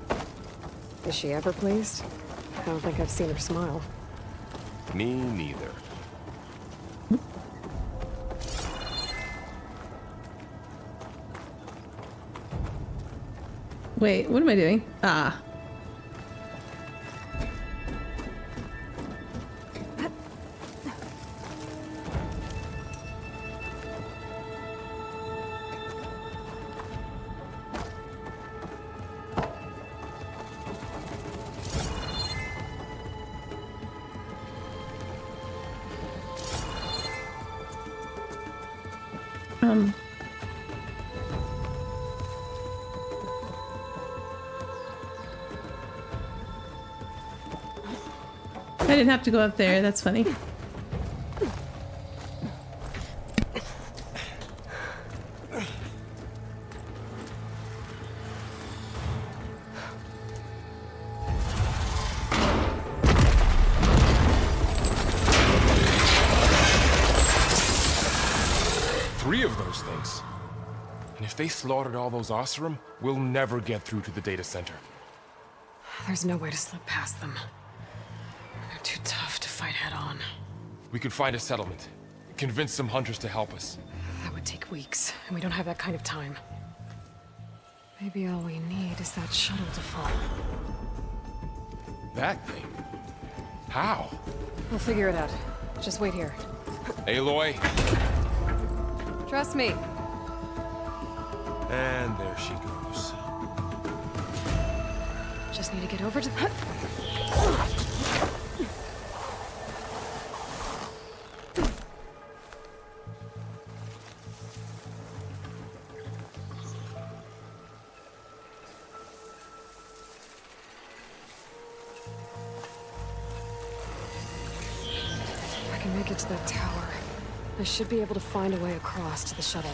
Is she ever pleased? I don't think I've seen her smile. Me neither. Wait, what am I doing? Ah. I didn't have to go up there, that's funny. Three of those things. And if they slaughtered all those Oseram, we'll never get through to the data center. There's no way to slip past them. They're too tough to fight head on. We could find a settlement. Convince some hunters to help us. That would take weeks, and we don't have that kind of time. Maybe all we need is that shuttle to fall. That thing? How? We'll figure it out. Just wait here. Aloy. Trust me. And there she goes. Just need to get over to the... I can make it to that tower. I should be able to find a way across to the shuttle.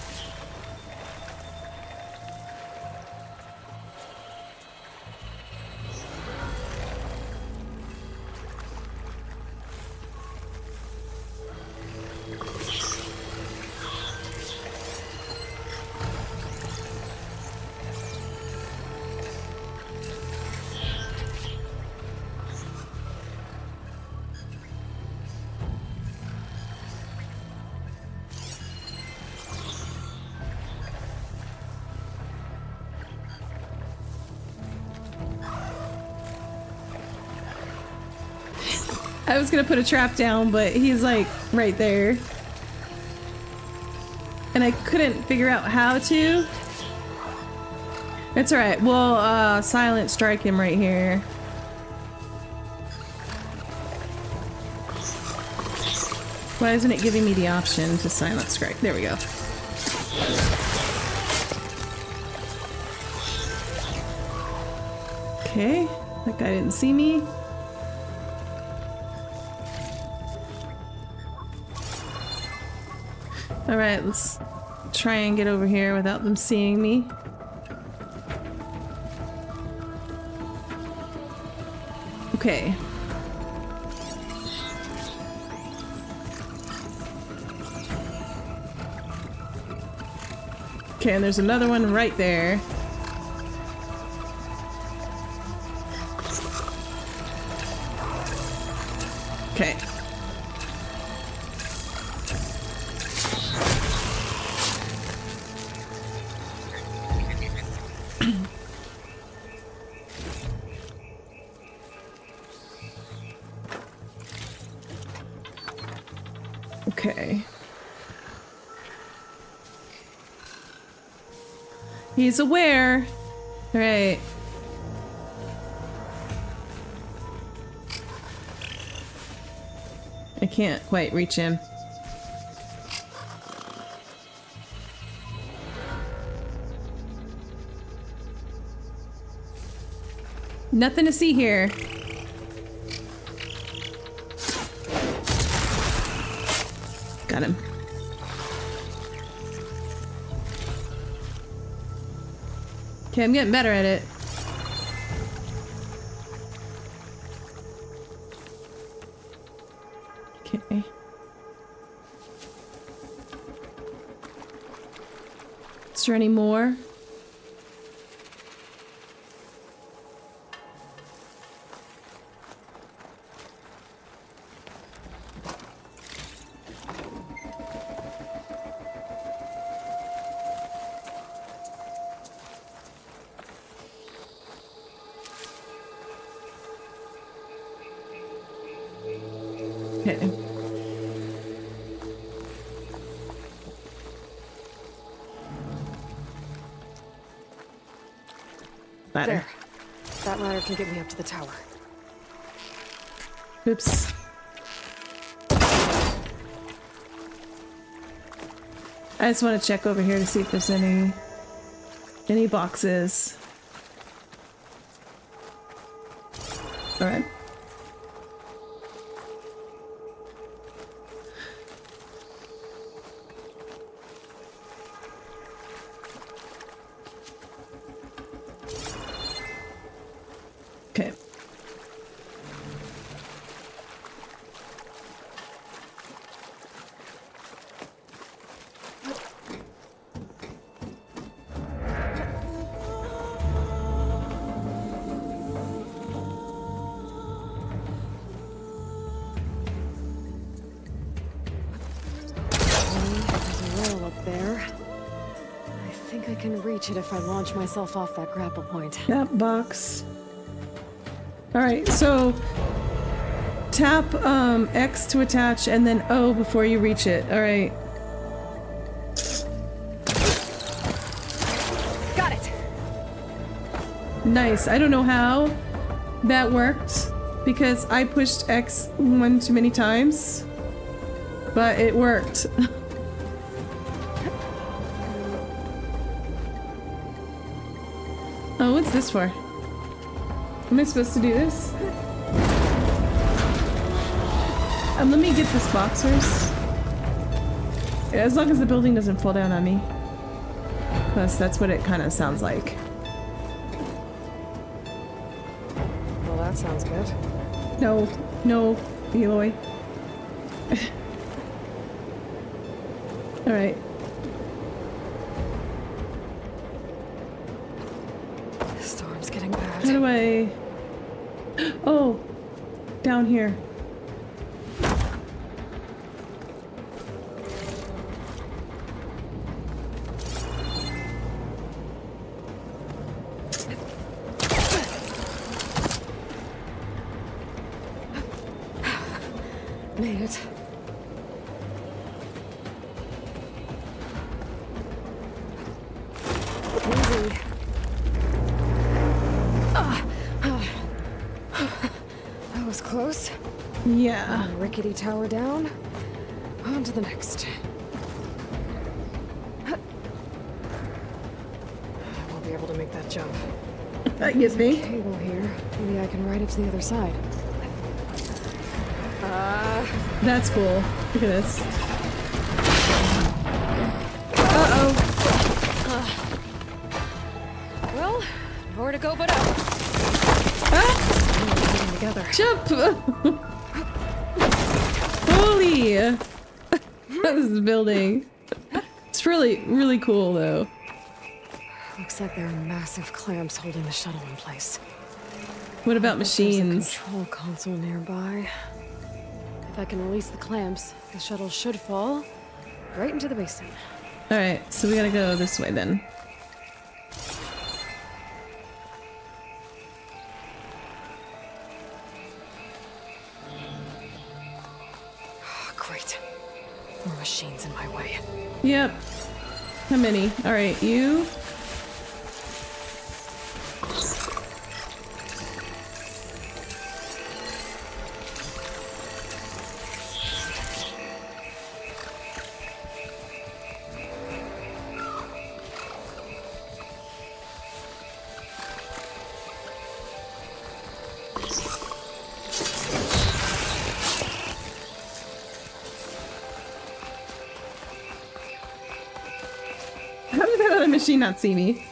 I was gonna put a trap down, but he's like right there. And I couldn't figure out how to. It's alright, we'll silent strike him right here. Why isn't it giving me the option to silent strike? There we go. Okay, that guy didn't see me. Alright, let's try and get over here without them seeing me. Okay. Okay, and there's another one right there. Okay. Okay. He's aware. All right. I can't quite reach him. Nothing to see here. Got him. Okay, I'm getting better at it. Okay. Is there any more? Okay. Ladder. There. That ladder can get me up to the tower. Oops. I just want to check over here to see if there's any boxes. All right. Okay. I can reach it if I launch myself off that grapple point. That box. Alright, so tap X to attach and then O before you reach it. Alright. Got it! Nice. I don't know how that worked because I pushed X one too many times, but it worked. Oh, what's this for? Am I supposed to do this? Let me get this box first. Yeah, as long as the building doesn't fall down on me. Plus, that's what it kind of sounds like. Well, that sounds good. No, no, Eloy. Alright. Storm's getting bad. How do I... Oh! Down here. Made it. Easy. That was close. Yeah. One rickety tower down. On to the next. I won't be able to make that jump. You think? Cable here. Maybe I can ride it to the other side. That's cool. Look at this. Uh-oh. Well, nowhere to go but up. Ah! Together. Jump! Holy! This is building. It's really, really cool though. Looks like there are massive clamps holding the shuttle in place. What about There's a machines? control console nearby. If I can release the clamps, the shuttle should fall right into the basin. Alright, so we gotta go this way then. Oh, great. More machines in my way. Yep. How many? Alright, you. How did that other machine not see me?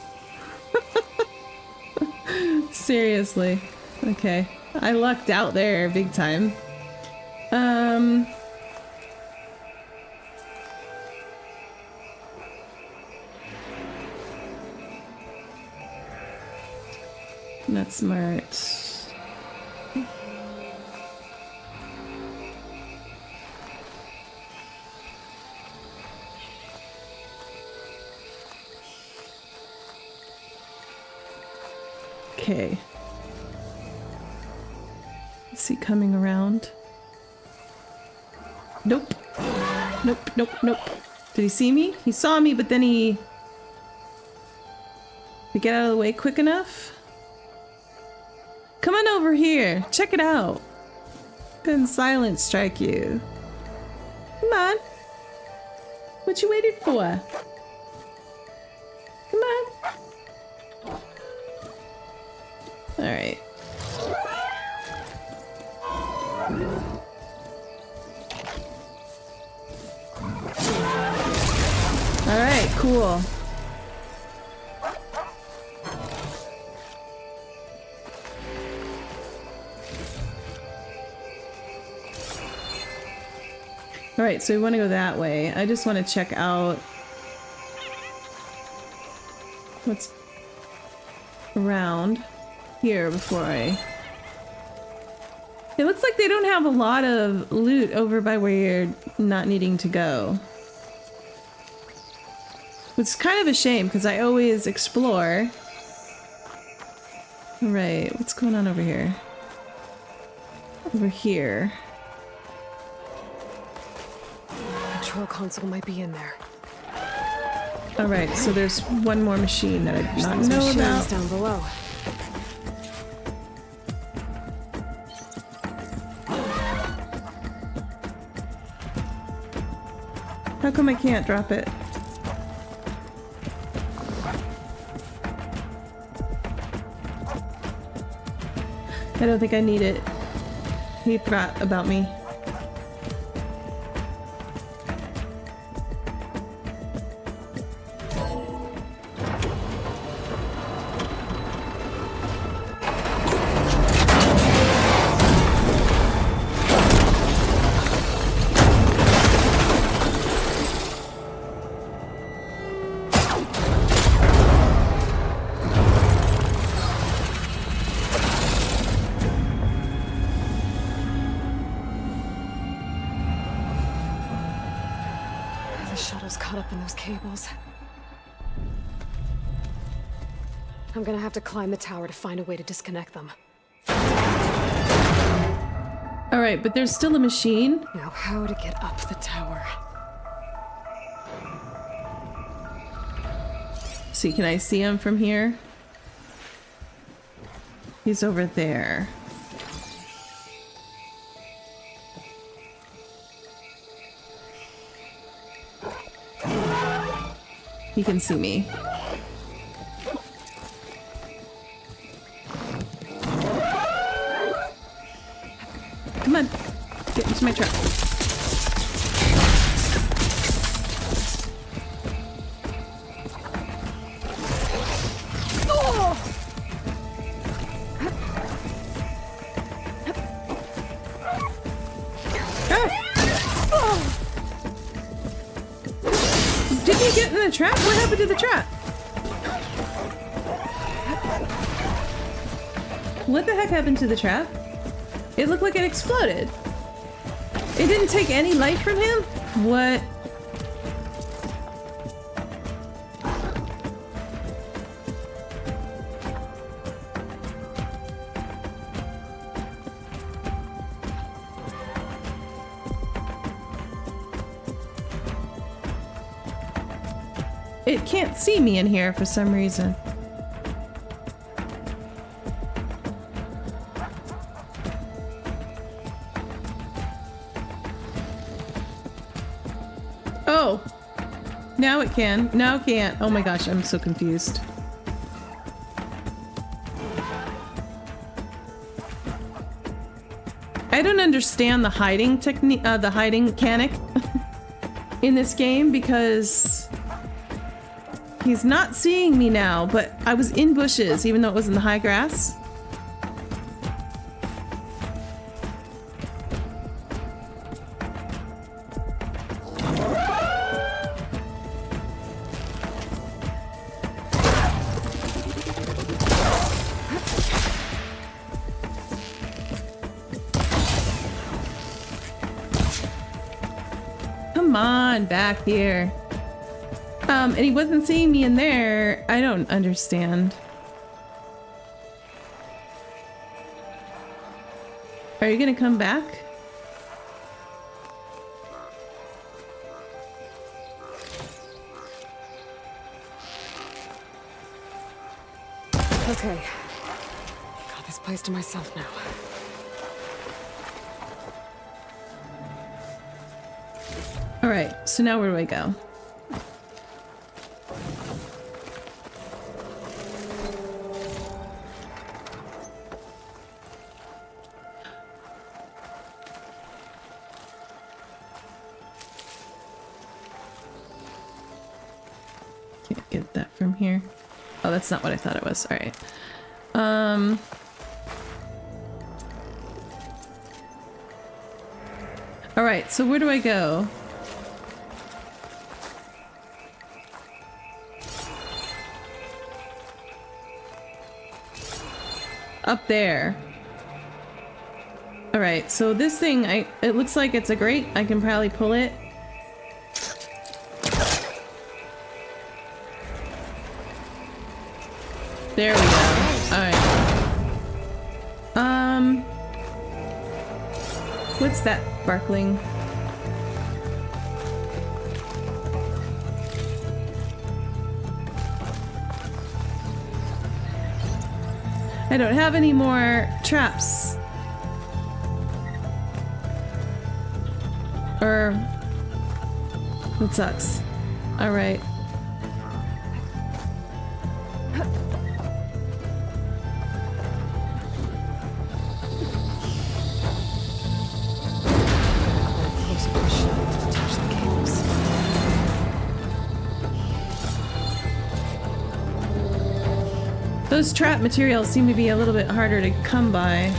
Seriously. Okay. I lucked out there big time. Not smart. Okay. Is he coming around? Nope. Nope, nope, nope. Did he see me? He saw me, but then he... Did he get out of the way quick enough? Come on over here. Check it out. Couldn't silence strike you. Come on. What you waiting for? Come on. Alright. Alright, cool. Alright, so we want to go that way. I just want to check out what's around here before I... It looks like they don't have a lot of loot over by where you're not needing to go. Which is kind of a shame, because I always explore. Right, what's going on over here? Over here. Control console might be in there. Alright, so there's one more machine that I did not Those know machines about. down below. How come I can't drop it? I don't think I need it. He forgot about me. Cables. I'm gonna have to climb the tower to find a way to disconnect them. Alright, but there's still a machine. Now how to get up the tower. See, can I see him from here? He's over there. He can see me. Come on, get into my truck. Get in the trap? What happened to the trap? What the heck happened to the trap? It looked like it exploded. It didn't take any light from him? What? It can't see me in here for some reason. Oh! Now it can. Now it can't. Oh my gosh, I'm so confused. I don't understand the hiding technique, the hiding mechanic in this game because he's not seeing me now, but I was in bushes, even though it was in the high grass. Come on, back here. And he wasn't seeing me in there. I don't understand. Are you gonna come back? Okay. Got this place to myself now. Alright, so now where do I go? Can't get that from here. Oh, that's not what I thought it was. All right. All right, so where do I go? Up there. All right, so this thing, it looks like it's a grate. I can probably pull it. There we go. All right. What's that sparkling? I don't have any more traps. Or that sucks. All right. Those trap materials seem to be a little bit harder to come by.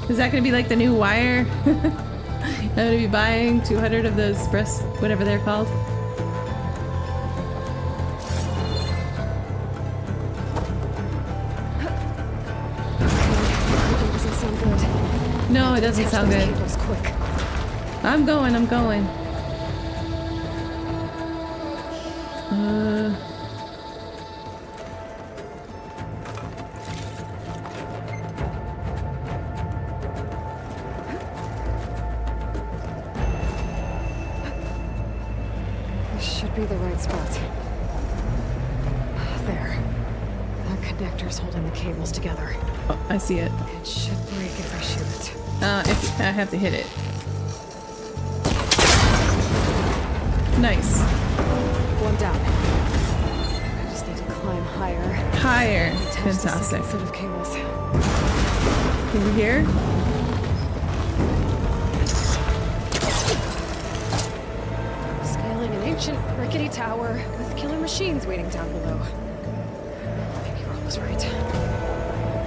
Is that gonna be like the new wire? I'm gonna be buying 200 of those breast, whatever they're called. Doesn't sound good. No, it doesn't sound good. Cables quick. I'm going, I'm going. This should be the right spot. There. That connector's holding the cables together. Oh, I see it. It should break if I shoot it. If I have to hit it. Nice. One down. I just need to climb higher. Higher. Attach the Fantastic. second set of cables. Over here? Scaling an ancient rickety tower with killer machines waiting down below. Maybe Rob was right.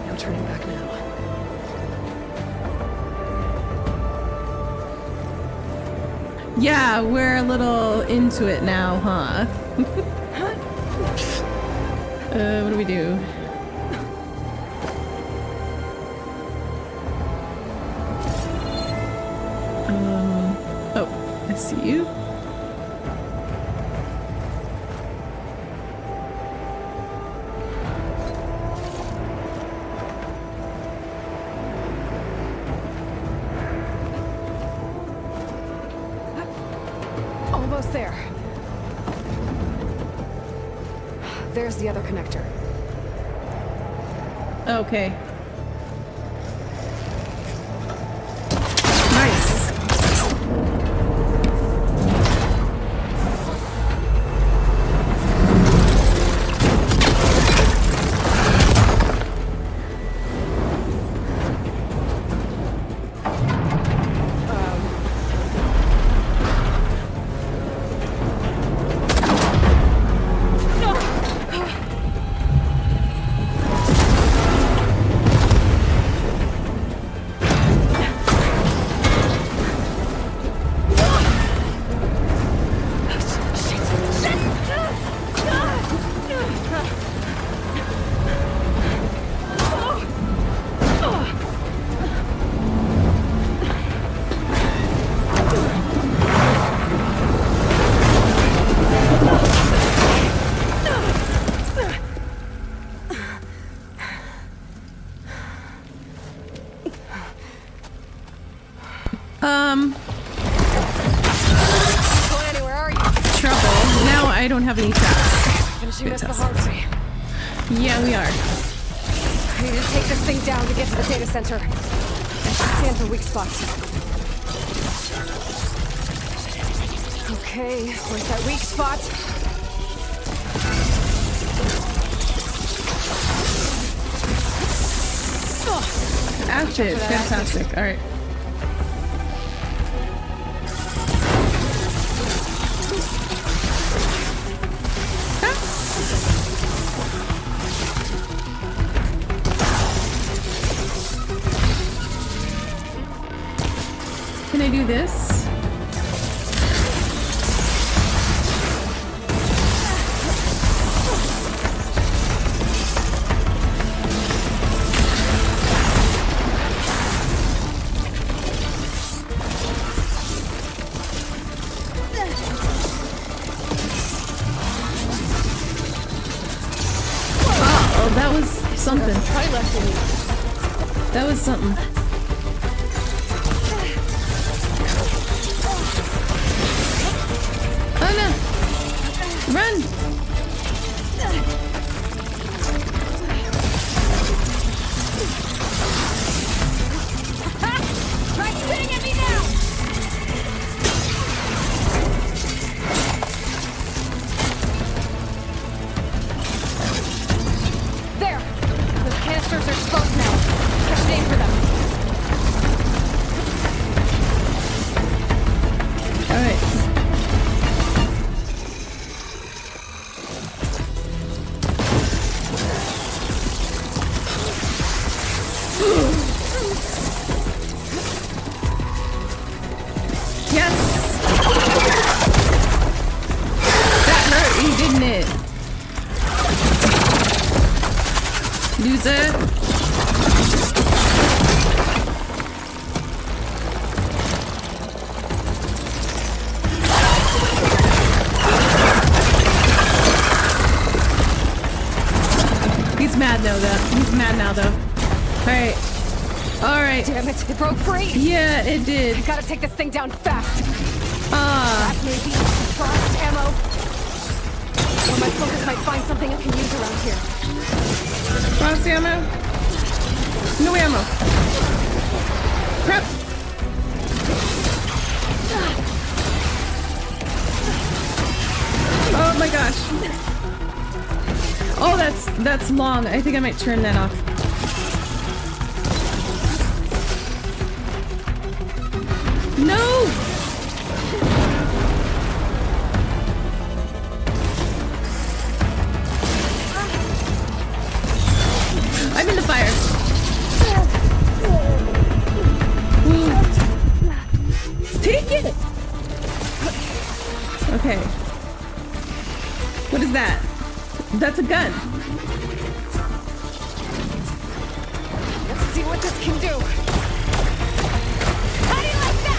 No turning back now. Yeah, we're a little into it now, huh? What do we do? Oh, I see you. Almost there. There's the other connector. Okay. Nice. Glenny, where are you? Trouble. Now I don't have any traps. Finishing this the hard way. Yeah, we are. I need to take this thing down to get to the data center. Scan for weak spots. Okay, where's that weak spot? Active. Fantastic. All right. do this. Oh, that was something. That was something. Oh no! Run! Try spitting at me now! There! Those canisters are exposed now. Catch aim for them. Alright. Yes! That hurt you, didn't it? Loser. He's mad now though. He's mad now though. Alright. Alright. Damn it, it broke free! Yeah, it did. I gotta take this thing down fast! Ah. That may be frost ammo. Or my focus might find something I can use around here. Frost ammo? No ammo. Crap. Oh my gosh. Oh, that's long. I think I might turn that off. No! I'm in the fire. Ooh. Take it! Okay. What is that? That's a gun. Let's see what this can do. How do you like that?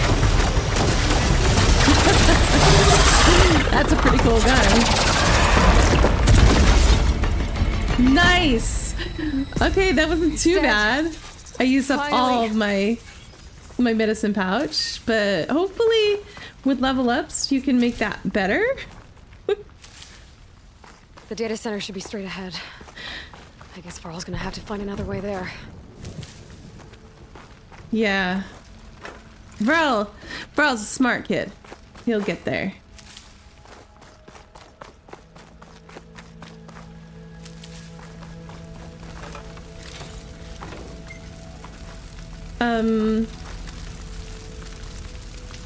That's a pretty cool gun. Nice! Okay, that wasn't too bad. I used up all of my medicine pouch, but hopefully with level ups you can make that better. The data center should be straight ahead. I guess Varl's gonna have to find another way there. Yeah. Varl's a smart kid. He'll get there.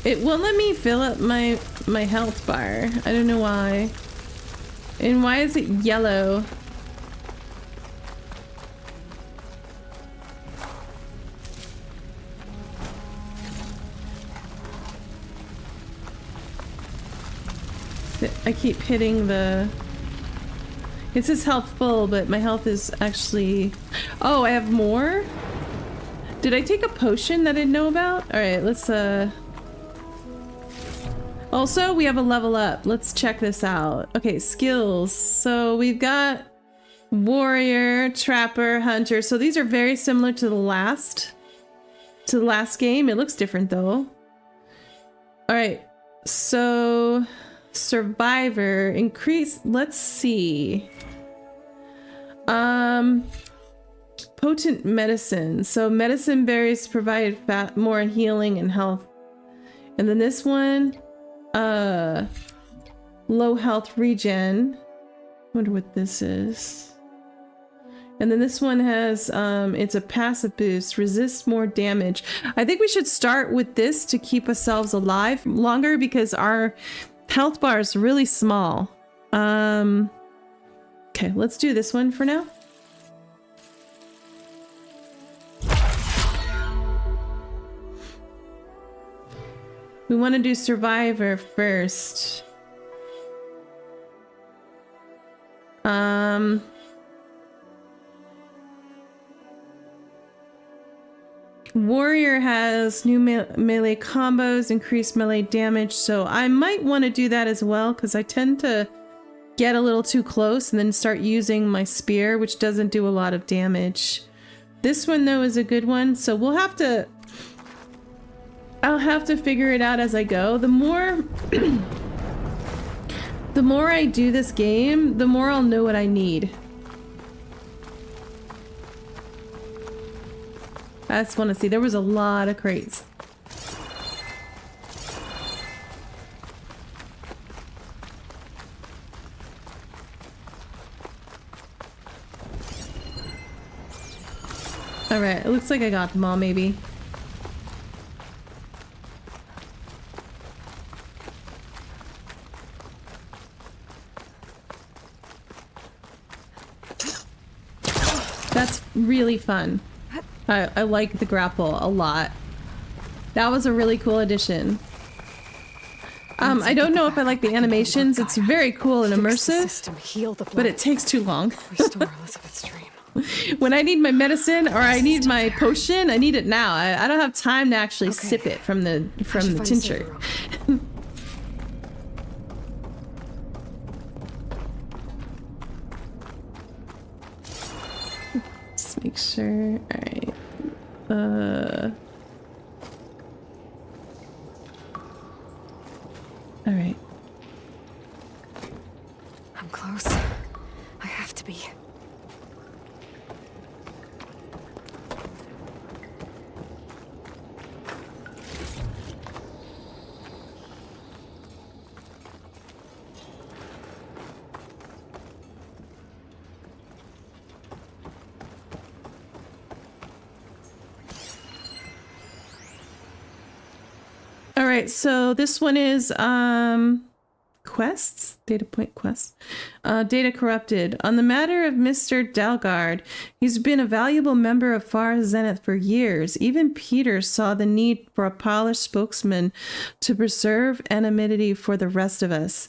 It won't let me fill up my health bar. I don't know why. And why is it yellow? I keep hitting the... It says health full, but my health is actually... Oh, I have more? Did I take a potion that I didn't know about? Alright, let's Also, we have a level up. Let's check this out. Okay, skills. So we've got warrior, trapper, hunter. So these are very similar to the last game. It looks different though. All right. So survivor, increase. Let's see. Potent medicine. So medicine berries provide more healing and health. And then this one, low health regen. Wonder what this is. And then this one has it's a passive boost, resist more damage. I think we should start with this to keep ourselves alive longer because our health bar is really small. Okay, let's do this one for now. We want to do Survivor first. Warrior has new melee combos, increased melee damage, so I might want to do that as well because I tend to get a little too close and then start using my spear, which doesn't do a lot of damage. This one though is a good one, so we'll have to... I'll have to figure it out as I go. The more the more I do this game, the more I'll know what I need. I just want to see. There was a lot of crates. All right, it looks like I got them all, maybe. That's really fun. I like the grapple a lot. That was a really cool addition. I don't know if I like the animations. It's very cool and immersive, but it takes too long. Restore Elizabeth's dream. When I need my medicine or I need my potion, I need it now. I don't have time to actually sip it from the tincture. Just make sure. All right. All right. I'm close. I have to be. All right, so this one is quests, data point quests. Data corrupted. On the matter of Mr. Dalgard, he's been a valuable member of FAR Zenith for years. Even Peter saw the need for a polished spokesman to preserve anonymity for the rest of us.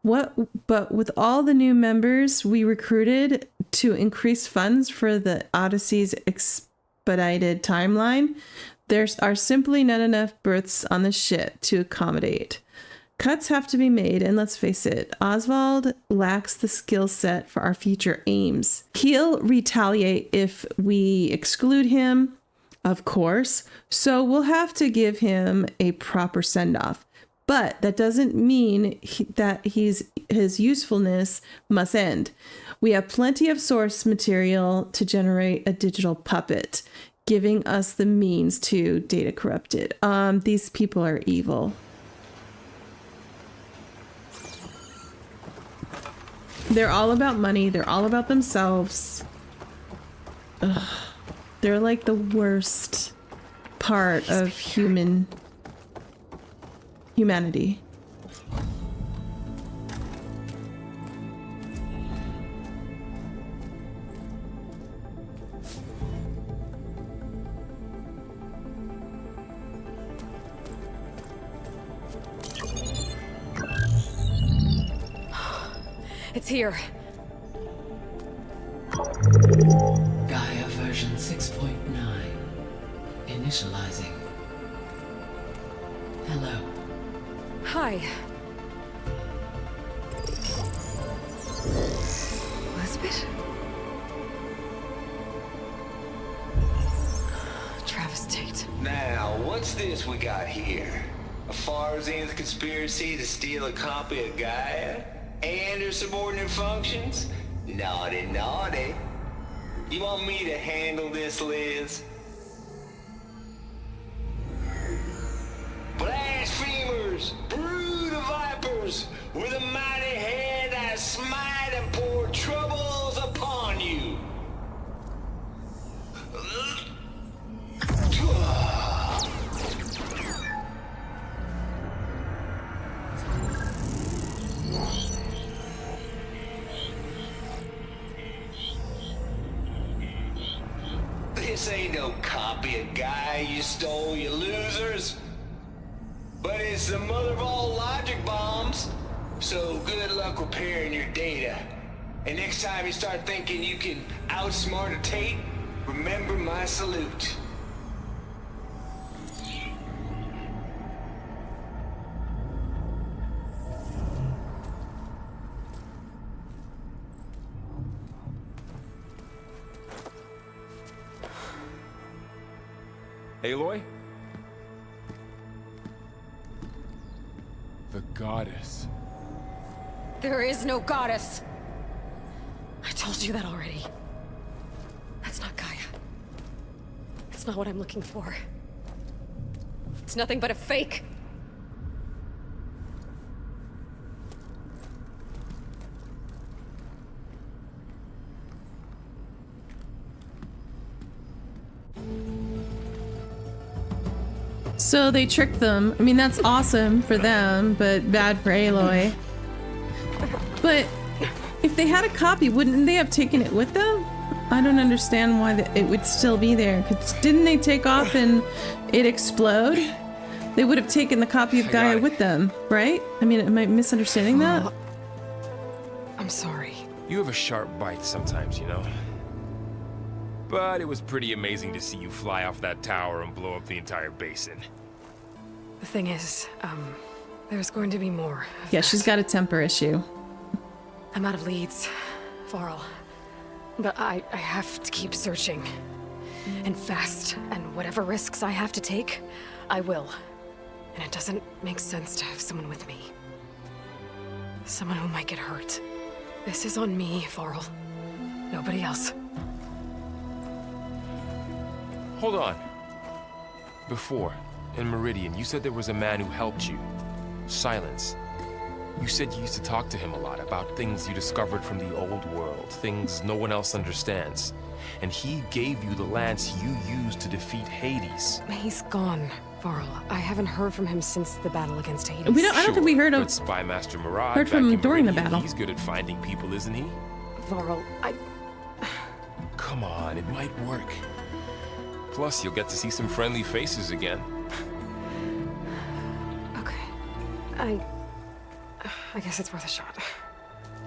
But with all the new members we recruited to increase funds for the Odyssey's expedited timeline, there are simply not enough berths on the ship to accommodate. Cuts have to be made, and let's face it, Oswald lacks the skill set for our future aims. He'll retaliate if we exclude him, of course, so we'll have to give him a proper send-off. But that doesn't mean that his usefulness must end. We have plenty of source material to generate a digital puppet, giving us the means to data corrupted. These people are evil. They're all about money. They're all about themselves. Ugh. They're like the worst part of humanity. It's here. GAIA version 6.9. Initializing. Hello. Hi. Elizabeth? Travis Tate. Now, what's this we got here? A FAR Zenith conspiracy to steal a copy of GAIA? And her subordinate functions? Naughty, naughty. You want me to handle this, Liz? Blasphemers! Brood of vipers! With a mighty hand I smite and pour troubles upon you! This ain't no copy of GAIA you stole, you losers. But is the mother of all logic bombs. So good luck repairing your data. And next time you start thinking you can outsmart a Tate, remember my salute. Aloy? The goddess. There is no goddess. I told you that already. That's not Gaia. It's not what I'm looking for. It's nothing but a fake. So they tricked them. I mean, that's awesome for them, but bad for Aloy. But if they had a copy, wouldn't they have taken it with them? I don't understand why it would still be there. 'Cause didn't they take off and it explode? They would have taken the copy of Gaia with them, right? I mean, am I misunderstanding that? I'm sorry. You have a sharp bite sometimes, you know? But it was pretty amazing to see you fly off that tower and blow up the entire basin. The thing is, there's going to be more. Yeah, she's got a temper issue. I'm out of leads, Varl. But I have to keep searching. And fast. And whatever risks I have to take, I will. And it doesn't make sense to have someone with me. Someone who might get hurt. This is on me, Varl. Nobody else. Hold on. Before, in Meridian, you said there was a man who helped you. Silence. You said you used to talk to him a lot about things you discovered from the old world, things no one else understands. And he gave you the lance you used to defeat Hades. He's gone, Varl. I haven't heard from him since the battle against Hades. I don't think we heard of. But Spy Master Murad Heard from him during the battle. He's good at finding people, isn't he? Varl, Come on, it might work. Plus, you'll get to see some friendly faces again. Okay. I guess it's worth a shot.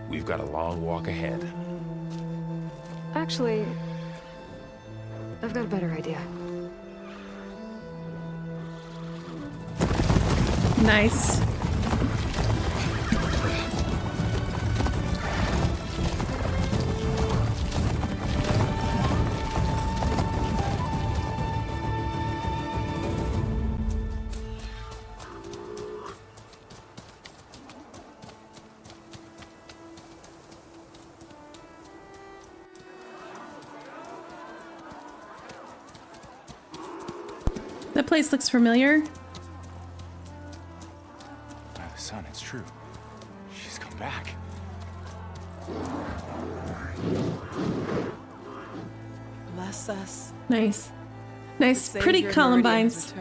We've got a long walk ahead. Actually, I've got a better idea. Nice. That place looks familiar. By the sun, it's true. She's come back. Bless us. Nice. Nice, pretty columbines.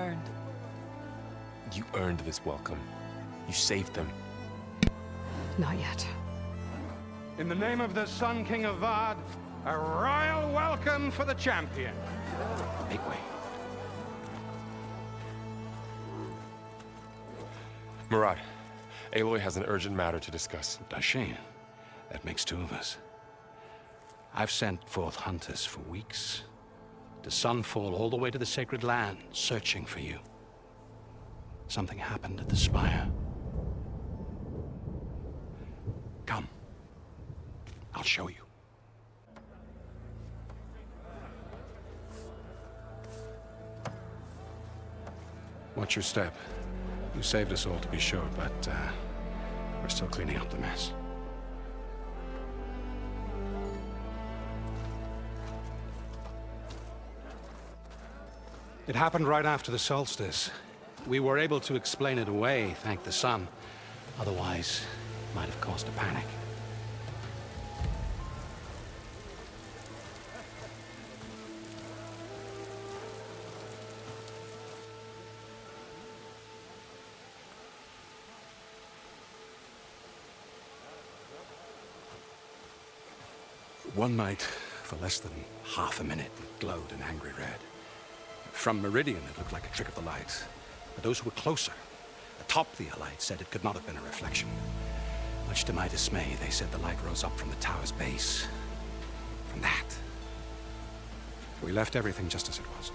You earned this welcome. You saved them. Not yet. In the name of the Sun King of Vard, a royal welcome for the champion. Make way. Murad, Aloy has an urgent matter to discuss. Does she? That makes two of us. I've sent forth hunters for weeks, to Sunfall all the way to the Sacred Land, searching for you. Something happened at the Spire. Come. I'll show you. Watch your step. You saved us all, to be sure, but we're still cleaning up the mess. It happened right after the solstice. We were able to explain it away, thank the sun. Otherwise, it might have caused a panic. One night, for less than half a minute, it glowed an angry red. From Meridian, it looked like a trick of the light. But those who were closer Atop the Allied said it could not have been a reflection. Much to my dismay, they said the light rose up from the tower's base. From that. We left everything just as it was.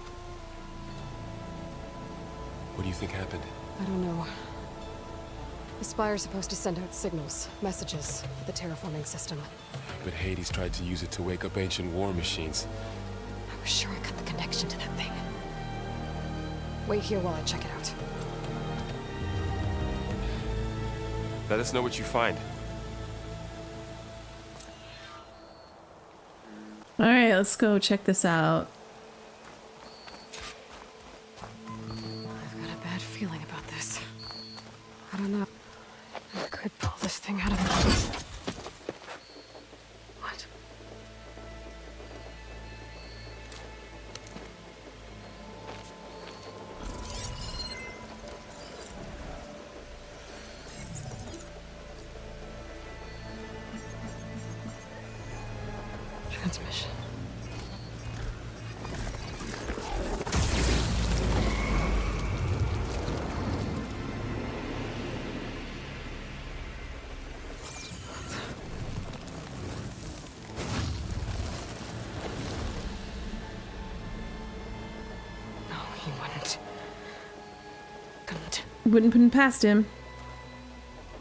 What do you think happened? I don't know. The Spire's supposed to send out signals, messages for the terraforming system. But Hades tried to use it to wake up ancient war machines. I was sure I got the connection to that thing. Wait here while I check it out. Let us know what you find. Alright, let's go check this out. I've got a bad feeling about this. I don't know. I could pull this thing out of the... What? Transmission. No, he wouldn't. Couldn't. Wouldn't put it past him.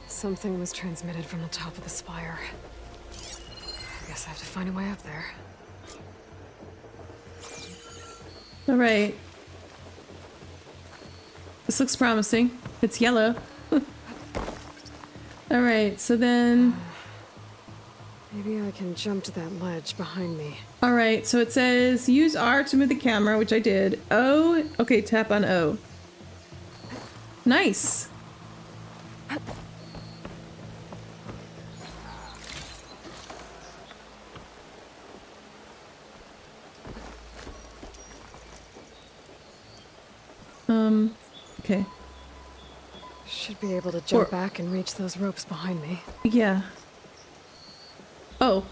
Something was transmitted from the top of the spire. I guess I have to find a way up there. Alright. This looks promising. It's yellow. Alright, so then... Maybe I can jump to that ledge behind me. Alright, so it says use R to move the camera, which I did. O, okay, tap on O. Nice! Okay. Should be able to jump back and reach those ropes behind me. Yeah. Oh.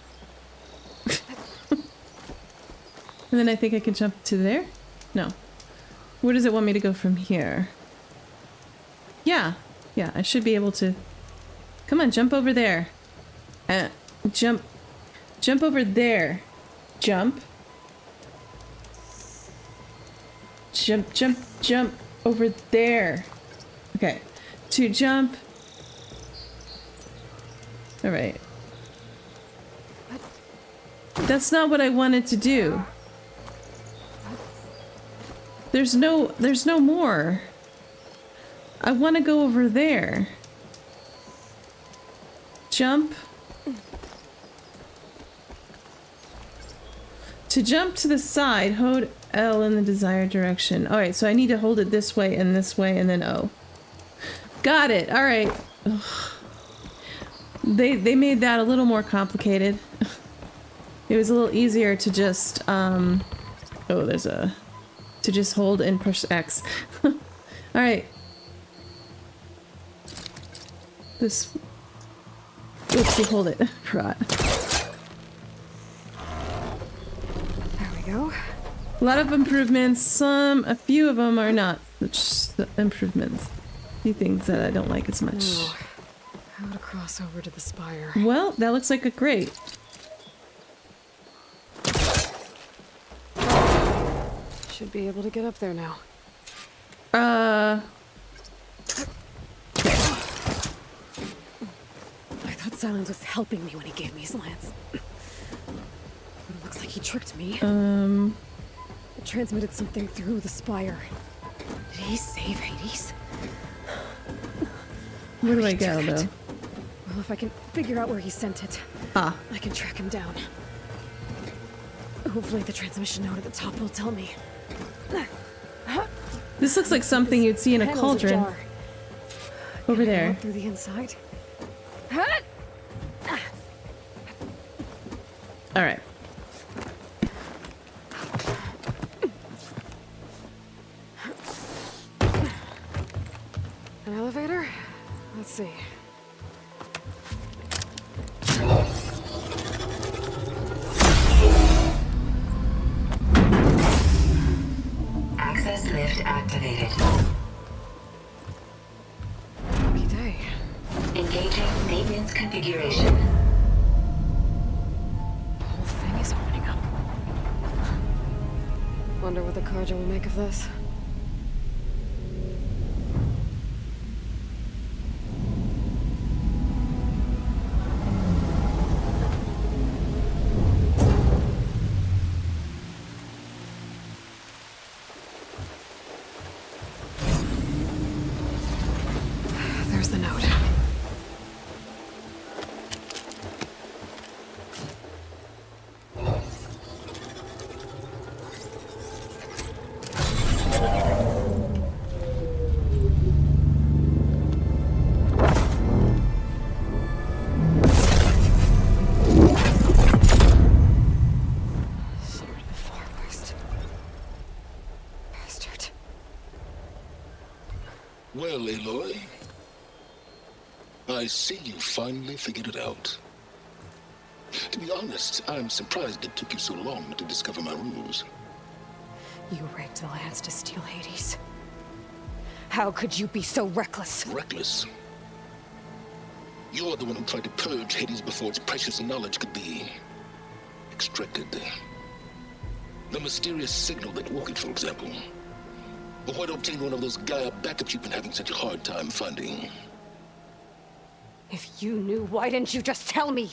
And then I think I can jump to there? No. Where does it want me to go from here? Yeah. Yeah, I should be able to... Come on, jump over there. Jump. Jump over there. Jump. Jump, jump, jump over there. Okay. To jump. Alright. That's not what I wanted to do. There's no more. I want to go over there. Jump. To jump to the side, hold L in the desired direction. Alright, so I need to hold it this way, and then O. Got it! Alright. They made that a little more complicated. It was a little easier to just, oh, there's a... To just hold and push X. Alright. This... Oopsie, hold it. Forgot. There we go. A lot of improvements. A few of them are not such improvements. A few things that I don't like as much. Oh, how to cross over to the spire. Well, that looks like a grate. Should be able to get up there now. I thought Silence was helping me when he gave me his lance. But it looks like he tricked me. It transmitted something through the spire. Did he save Hades? Where do I go, though? Well, if I can figure out where he sent it, Ah. I can track him down. Hopefully the transmission node at the top will tell me. This looks like something you'd see in a cauldron. Ajar. Over there. Through the inside. Alright. An elevator? Let's see. Access lift activated. Wonder what the Carja will make of this. There's the note. Well, Aloy, I see you finally figured it out. To be honest, I'm surprised it took you so long to discover my rules. You rigged the Lance to steal Hades. How could you be so reckless? Reckless? You're the one who tried to purge Hades before its precious knowledge could be extracted. The mysterious signal that woke it, for example. Or why to obtain one of those GAIA backups you've been having such a hard time finding? If you knew, why didn't you just tell me?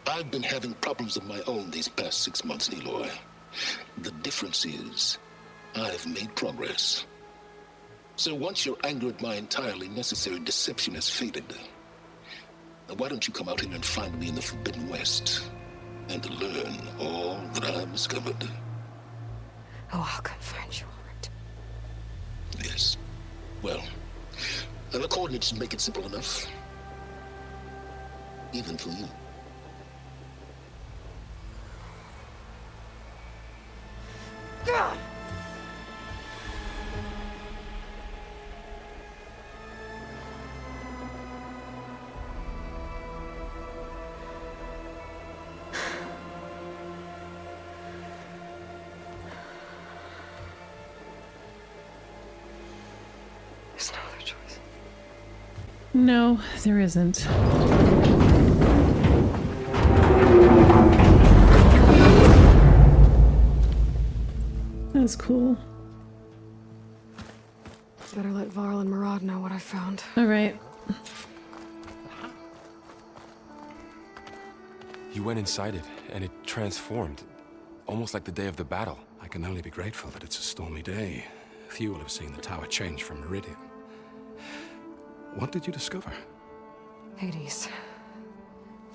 I've been having problems of my own these past 6 months, Aloy. The difference is, I've made progress. So once your anger at my entirely necessary deception has faded, why don't you come out here and find me in the Forbidden West, and learn all that I've discovered? Oh, I'll come find you, all right. Yes. Well, and the coordinates make it simple enough. Even for you. God! There's no other choice. No, there isn't. That's cool. Better let Varl and Murad know what I found. All right. You went inside it, and it transformed. Almost like the day of the battle. I can only be grateful that it's a stormy day. Few will have seen the tower change from Meridian. What did you discover? Hades.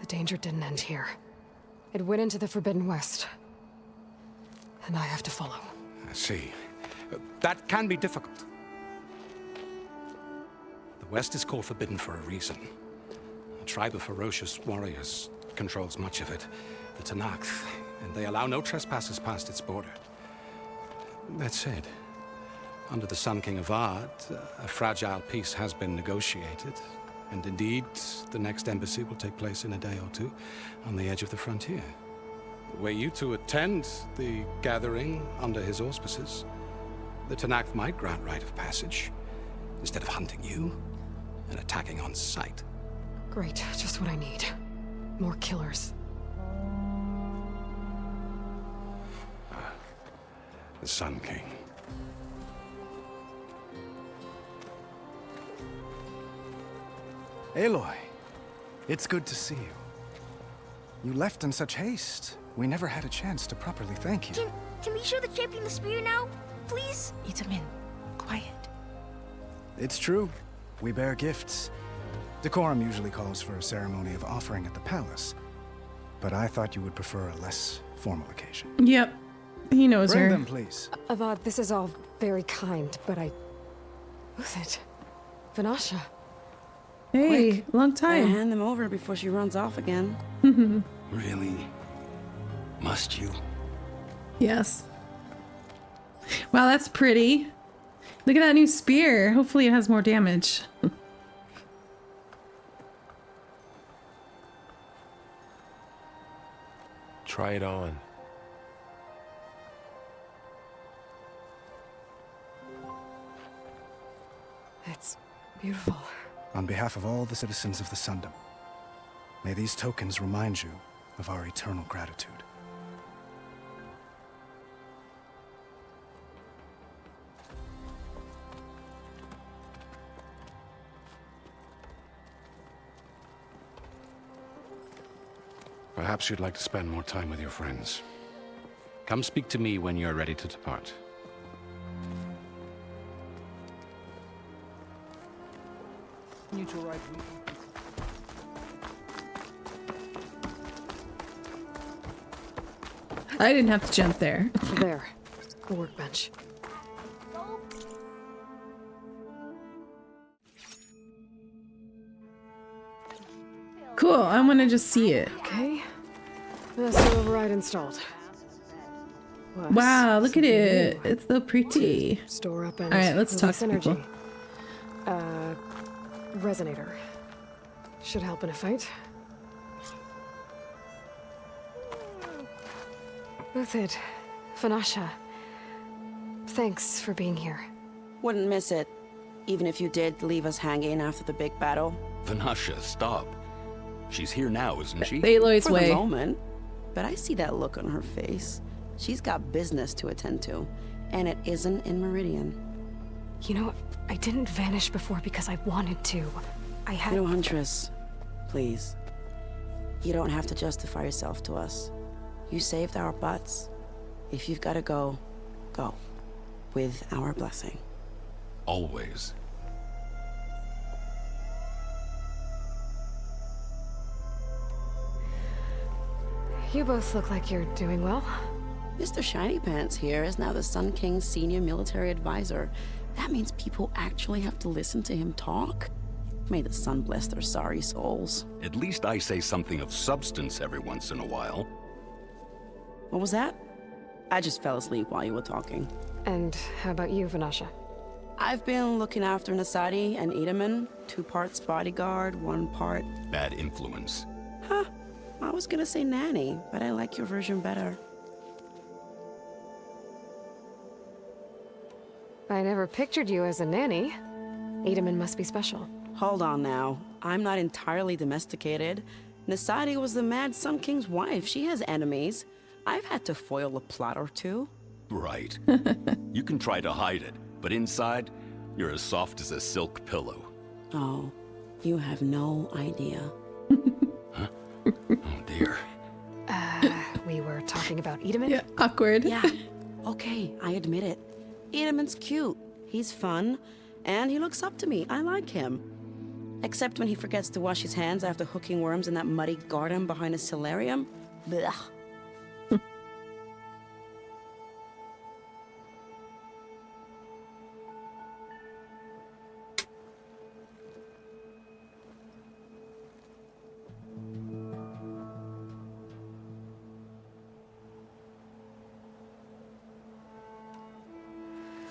The danger didn't end here. It went into the Forbidden West. And I have to follow. I see. That can be difficult. The West is called Forbidden for a reason. A tribe of ferocious warriors controls much of it, the Tenakth, and they allow no trespassers past its border. That said, under the Sun King of Ard, a fragile peace has been negotiated, and indeed, the next embassy will take place in a day or two on the edge of the frontier. Were you to attend the gathering under his auspices, the Tenakth might grant right of passage, instead of hunting you and attacking on sight. Great, just what I need. More killers. The Sun King. Aloy, it's good to see you. You left in such haste. We never had a chance to properly thank you. Can we show the champion the spear now? Please? Itamin, quiet. It's true. We bear gifts. Decorum usually calls for a ceremony of offering at the palace. But I thought you would prefer a less formal occasion. Yep. He knows Bring her. them, please. Avad, this is all very kind, but Who's it? Vanasha. Hey, Quick. long time. Gotta hand them over before she runs off again. Really? Must you? Yes. Wow, that's pretty. Look at that new spear. Hopefully it has more damage. Try it on. It's beautiful. On behalf of all the citizens of the Sundom, may these tokens remind you of our eternal gratitude. Perhaps you'd like to spend more time with your friends. Come speak to me when you're ready to depart. Neutral right. I didn't have to jump there. There. The workbench. Cool, I want to just see it. Okay. Master override installed. Plus, Wow, look at it. new. It's so pretty. Store up and Alright, let's talk release to energy. people. Resonator. Should help in a fight. Uthid, Vanasha. Thanks for being here. Wouldn't miss it. Even if you did leave us hanging after the big battle. Vanasha, stop. She's here now, isn't she? Aloy's For way. the moment. But I see that look on her face. She's got business to attend to. And it isn't in Meridian. You know, I didn't vanish before because I wanted to. I had... No, Huntress. Please. You don't have to justify yourself to us. You saved our butts. If you've got to go, go. With our blessing. Always. You both look like you're doing well. Mr. Shiny Pants here is now the Sun King's senior military advisor. That means people actually have to listen to him talk? May the sun bless their sorry souls. At least I say something of substance every once in a while. What was that? I just fell asleep while you were talking. And how about you, Vanasha? I've been looking after Nasadi and Edaman. 2 parts bodyguard, 1 part... Bad influence. Huh. I was gonna say nanny, but I like your version better. I never pictured you as a nanny. Edaman must be special. Hold on now. I'm not entirely domesticated. Nasadi was the Mad Sun King's wife. She has enemies. I've had to foil a plot or 2. Right. You can try to hide it, but inside, you're as soft as a silk pillow. Oh, you have no idea. Huh? Oh dear. We were talking about Edaman? Yeah, awkward. Yeah. Okay, I admit it. Edaman's cute. He's fun. And he looks up to me. I like him. Except when he forgets to wash his hands after hooking worms in that muddy garden behind a solarium. Blech.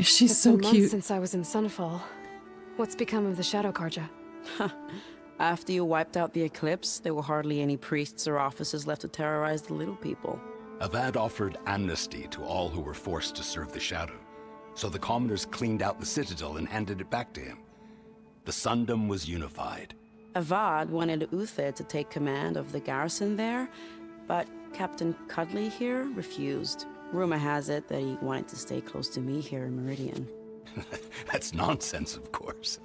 She's It's so been months cute. since I was in Sunfall. What's become of the Shadow Karja? After you wiped out the eclipse, there were hardly any priests or officers left to terrorize the little people. Avad offered amnesty to all who were forced to serve the Shadow. So the commoners cleaned out the citadel and handed it back to him. The Sundom was unified. Avad wanted Uthid to take command of the garrison there, but Captain Cudley here refused. Rumor has it that he wanted to stay close to me here in Meridian. That's nonsense, of course.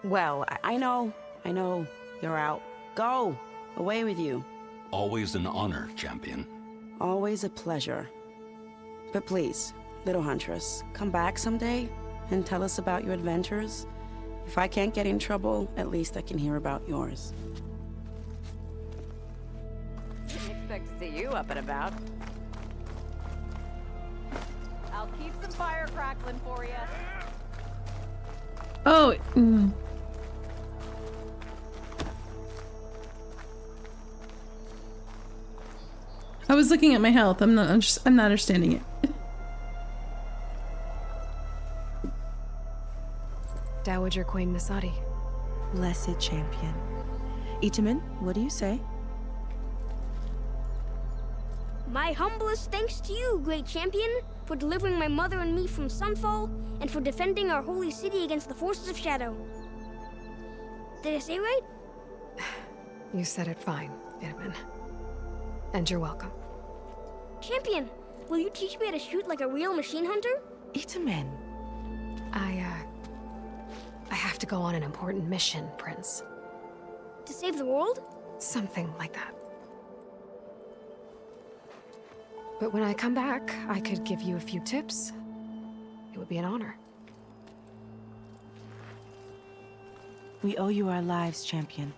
Well, I know. You're out. Go! Away with you. Always an honor, champion. Always a pleasure. But please, little Huntress, come back someday and tell us about your adventures. If I can't get in trouble, at least I can hear about yours. Didn't expect to see you up and about. I'll keep some fire crackling for you. Oh. I was looking at my health. I'm not understanding it. Dowager Queen Nasadi. Blessed champion. Itaman, what do you say? My humblest thanks to you, great champion, for delivering my mother and me from Sunfall, and for defending our holy city against the forces of Shadow. Did I say right? You said it fine, Edaman. And you're welcome. Champion, will you teach me how to shoot like a real machine hunter? Itaman. go on an important mission, Prince. To save the world? Something like that. But when I come back, I could give you a few tips. It would be an honor. We owe you our lives, champion,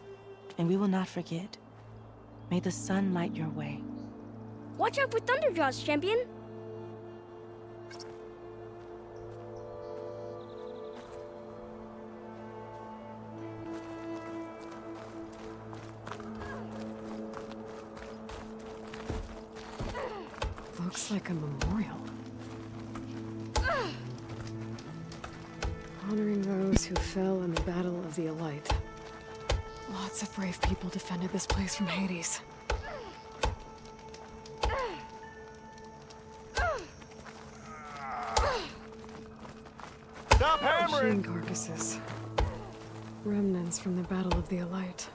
and we will not forget. May the sun light your way. Watch out for Thunderjaws, champion! Looks like a memorial. Honoring those who fell in the Battle of the Elite. Lots of brave people defended this place from Hades. Stop hammering! Machine carcasses. Remnants from the Battle of the Elite.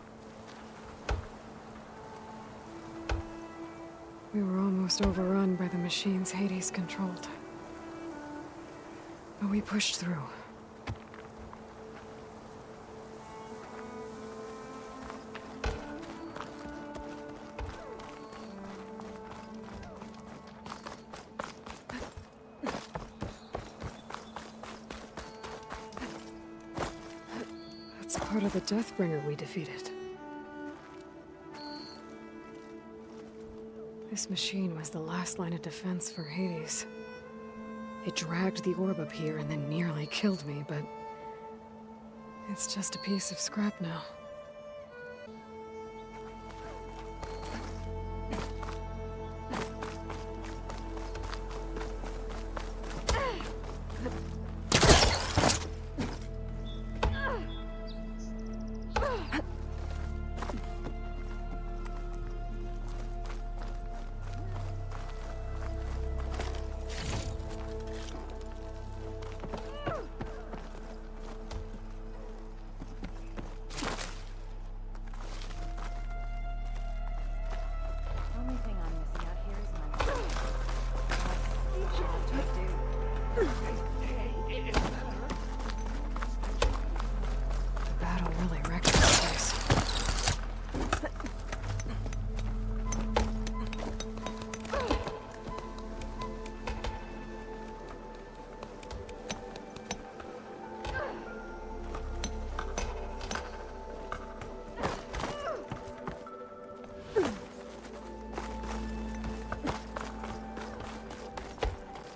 We were almost overrun by the machines Hades controlled. But we pushed through. That's part of the Deathbringer we defeated. This machine was the last line of defense for Hades. It dragged the orb up here and then nearly killed me, but it's just a piece of scrap now.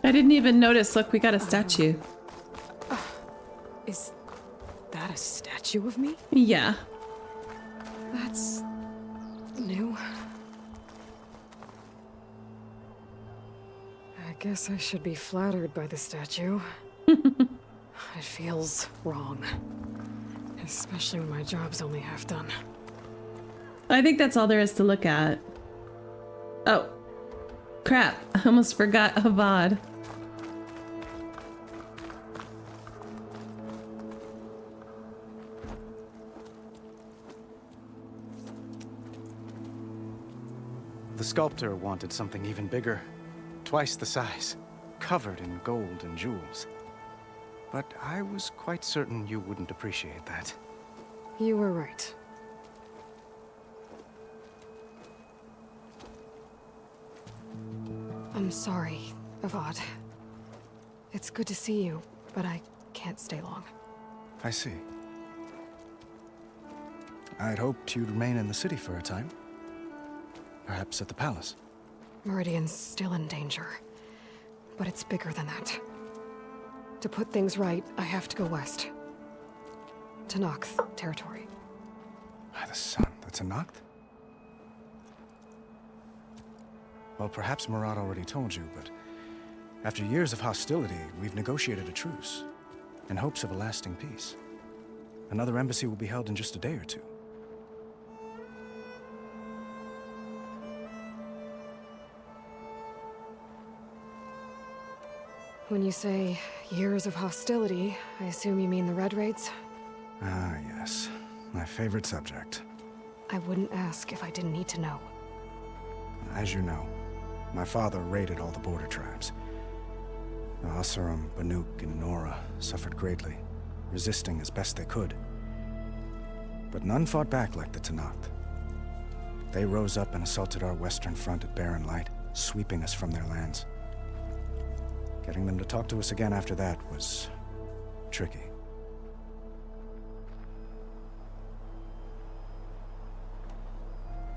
I didn't even notice. Look, we got a statue. Is that a statue of me? Yeah. That's new. I guess I should be flattered by the statue. It feels wrong. Especially when my job's only half done. I think that's all there is to look at. Oh. Crap. I almost forgot Avad. The sculptor wanted something even bigger. Twice the size. Covered in gold and jewels. But I was quite certain you wouldn't appreciate that. You were right. I'm sorry, Avad. It's good to see you, but I can't stay long. I see. I'd hoped you'd remain in the city for a time. Perhaps at the palace. Meridian's still in danger. But it's bigger than that. To put things right, I have to go west. To Noct territory. By the sun, that's a Noct? Well, perhaps Murad already told you, but after years of hostility, we've negotiated a truce, in hopes of a lasting peace. Another embassy will be held in just a day or two. When you say years of hostility, I assume you mean the Red Raids? Ah, yes. My favorite subject. I wouldn't ask if I didn't need to know. As you know, my father raided all the border tribes. The Asurum, Banuk, and Nora suffered greatly, resisting as best they could. But none fought back like the Tenakth. They rose up and assaulted our western front at Barren Light, sweeping us from their lands. Getting them to talk to us again after that was tricky.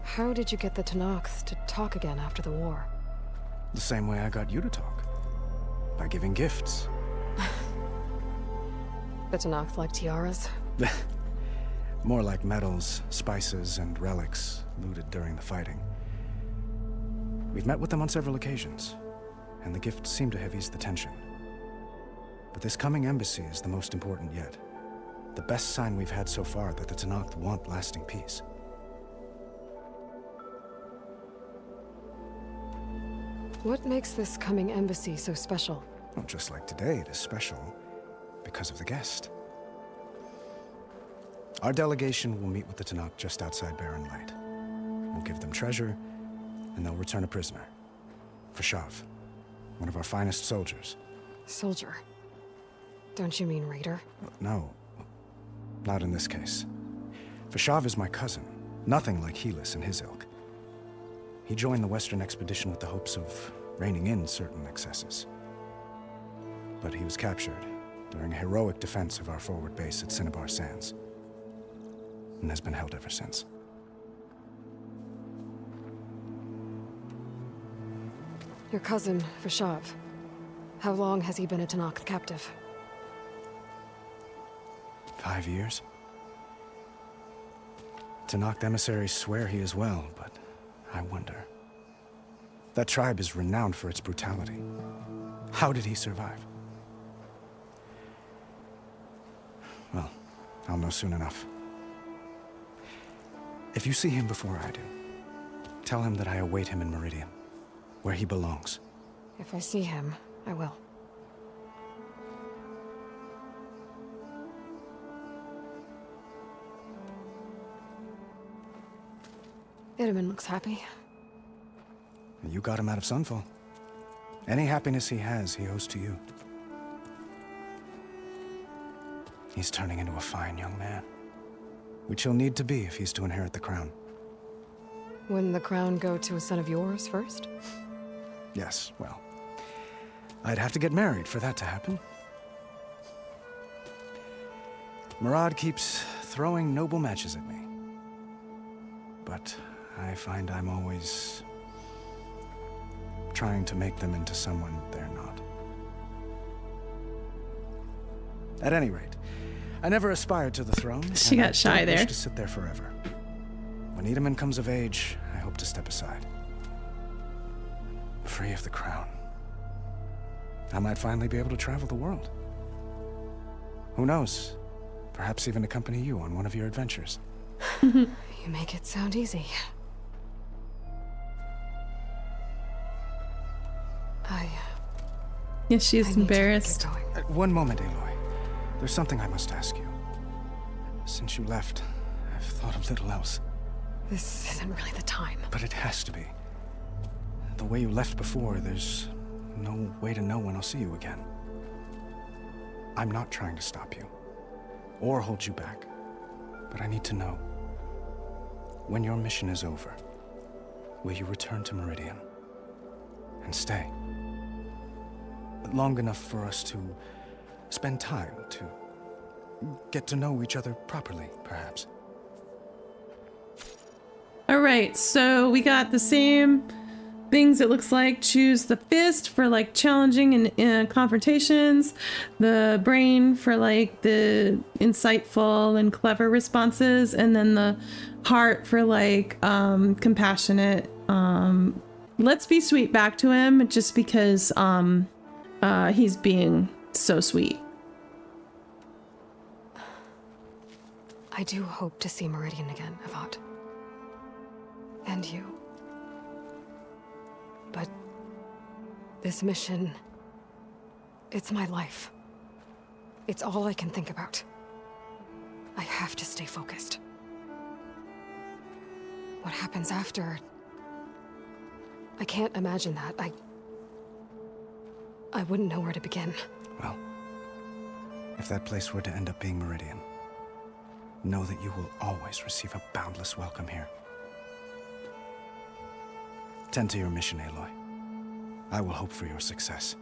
How did you get the Tenakth to talk again after the war? The same way I got you to talk. By giving gifts. The Tenakth like tiaras? More like medals, spices, and relics looted during the fighting. We've met with them on several occasions, and the gifts seem to have eased the tension. But this coming embassy is the most important yet. The best sign we've had so far that the Tenakth want lasting peace. What makes this coming embassy so special? Well, just like today, it is special because of the guest. Our delegation will meet with the Tenakth just outside Barren Light. We'll give them treasure, and they'll return a prisoner. Fashav, one of our finest soldiers. Soldier? Don't you mean raider? No, not in this case. Fashav is my cousin, nothing like Helis and his ilk. He joined the Western expedition with the hopes of reining in certain excesses. But he was captured during a heroic defense of our forward base at Cinnabar Sands, and has been held ever since. Your cousin, Fashav. How long has he been a Tenakth captive? 5 years. Tenakth emissaries swear he is well, but I wonder. That tribe is renowned for its brutality. How did he survive? Well, I'll know soon enough. If you see him before I do, tell him that I await him in Meridian, where he belongs. If I see him, I will. Itamen looks happy. You got him out of Sunfall. Any happiness he has, he owes to you. He's turning into a fine young man, which he'll need to be if he's to inherit the crown. Wouldn't the crown go to a son of yours first? Yes, well, I'd have to get married for that to happen. Murad keeps throwing noble matches at me. But I find I'm always trying to make them into someone they're not. At any rate, I never aspired to the throne. She got shy there. I wish to sit there forever. When Itamen comes of age, I hope to step aside. Free of the crown. I might finally be able to travel the world. Who knows? Perhaps even accompany you on one of your adventures. You make it sound easy. Yes, she's embarrassed. One moment, Aloy. There's something I must ask you. Since you left, I've thought of little else. This isn't really the time. But it has to be. The way you left before, there's no way to know when I'll see you again. I'm not trying to stop you, or hold you back. But I need to know. When your mission is over, will you return to Meridian? And stay? Long enough for us to spend time, to get to know each other properly, perhaps. All right, so we got the same things, it looks like. Choose the fist for like challenging and confrontations, the brain for like the insightful and clever responses, and then the heart for like compassionate. Let's be sweet back to him just because he's being so sweet. I do hope to see Meridian again, Avad. And you. But this mission, it's my life. It's all I can think about. I have to stay focused. What happens after? I can't imagine that. I wouldn't know where to begin. Well, If that place were to end up being Meridian, know that you will always receive a boundless welcome here. Tend to your mission, Aloy. I will hope for your success,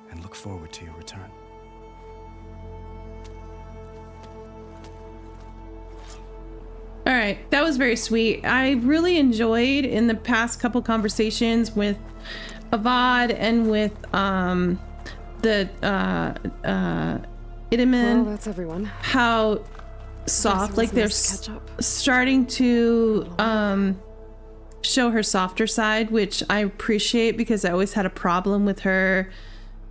and look forward to your return. All right, that was very sweet. I really enjoyed in the past couple conversations with Avad and with the Idaman. Well, that's everyone. How soft, like they're starting to show her softer side, which I appreciate because I always had a problem with her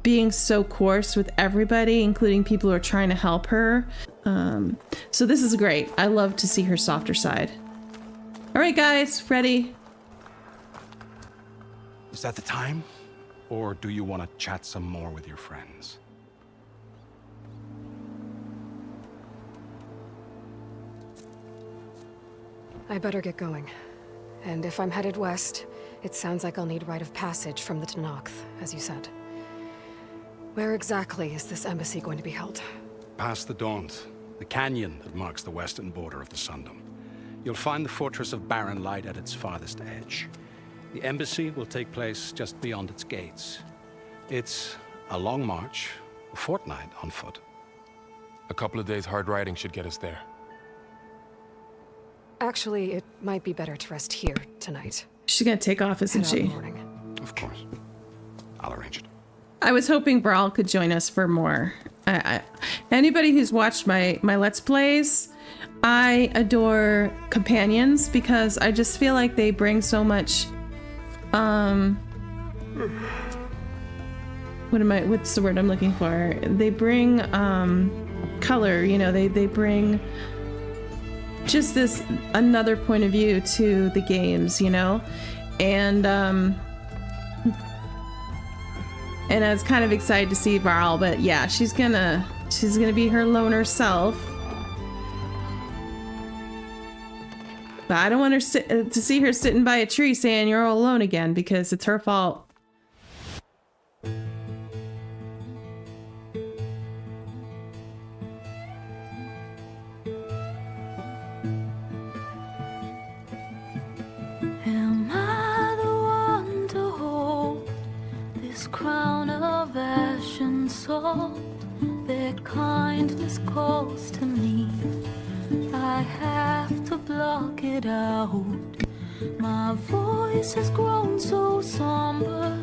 being so coarse with everybody, including people who are trying to help her. So this is great. I love to see her softer side. All right, guys, ready? Is that the time? Or do you want to chat some more with your friends? I better get going. And if I'm headed west, it sounds like I'll need rite of passage from the Tenakth, as you said. Where exactly is this embassy going to be held? Past the Daunt, the canyon that marks the western border of the Sundom. You'll find the fortress of Barren Light at its farthest edge. The embassy will take place just beyond its gates. It's a long march, a fortnight on foot. A couple of days hard riding should get us there. Actually, it might be better to rest here tonight. She's gonna take off, isn't she? Of course. I'll arrange it. I was hoping Brawl could join us for more. Anybody who's watched my Let's Plays, I adore companions because I just feel like they bring so much, what's the word I'm looking for? They bring, color, you know, they bring just this another point of view to the games, you know? And I was kind of excited to see Varl, but yeah, she's gonna be her loner self. But I don't want her to see her sitting by a tree saying you're all alone again because it's her fault. Am I the one to hold this crown of ash and salt? Their kindness calls to me. I have to block it out. My voice has grown so somber.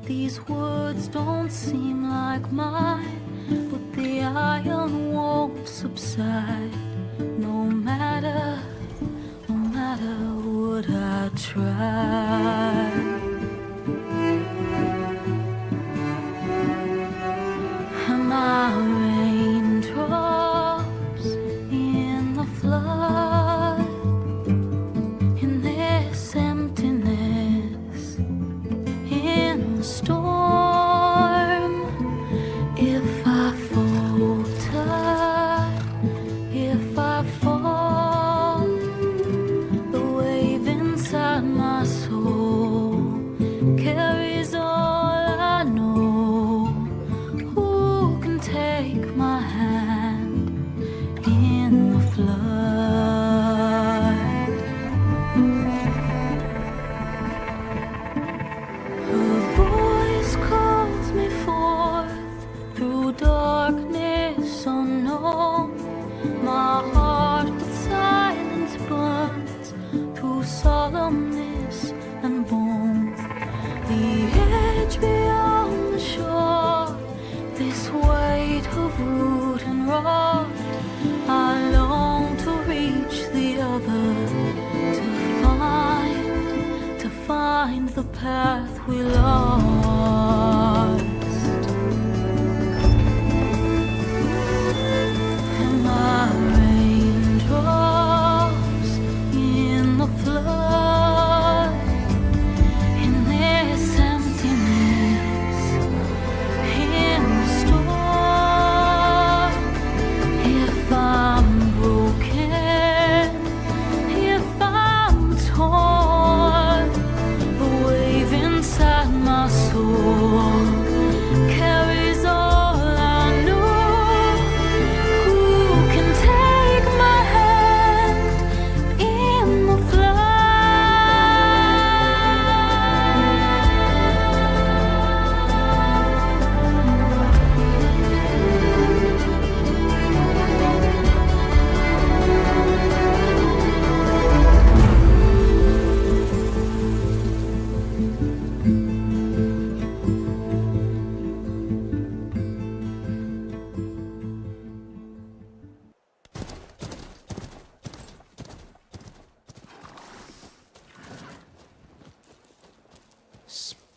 These words don't seem like mine, but the iron won't subside. No matter what I try. Am I raindrops in the flood? In this emptiness, in the storm? If I falter, if I fall, the wave inside my soul carries all I know. Who can take my hand in the flood? Her voice calls me forth through darkness unknown. My heart with silence burns through solemnness and bone. The edge beyond the shore, this weight of root and rot. I long to reach the other, to find the path we lost. Am I raindrops in the flood? In this emptiness, in the storm? If I'm broken, if I'm torn, the wave inside my soul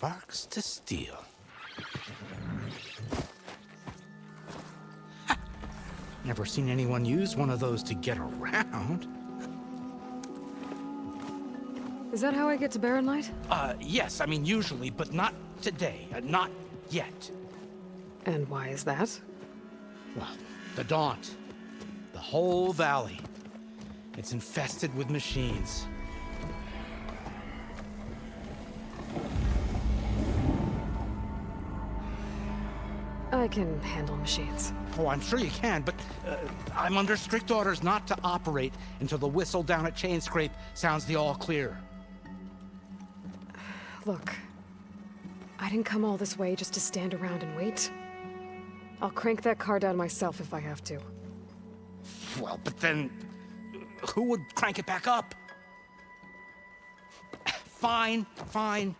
Sparks to steel. Ha! Never seen anyone use one of those to get around. Is that how I get to Barren Light? Yes, I mean usually, but not today. Not yet. And why is that? Well, the Daunt. The whole valley. It's infested with machines. I can handle machines. Oh, I'm sure you can, but I'm under strict orders not to operate until the whistle down at Chainscrape sounds the all clear. Look, I didn't come all this way just to stand around and wait. I'll crank that car down myself if I have to. Well, but then who would crank it back up? Fine, fine.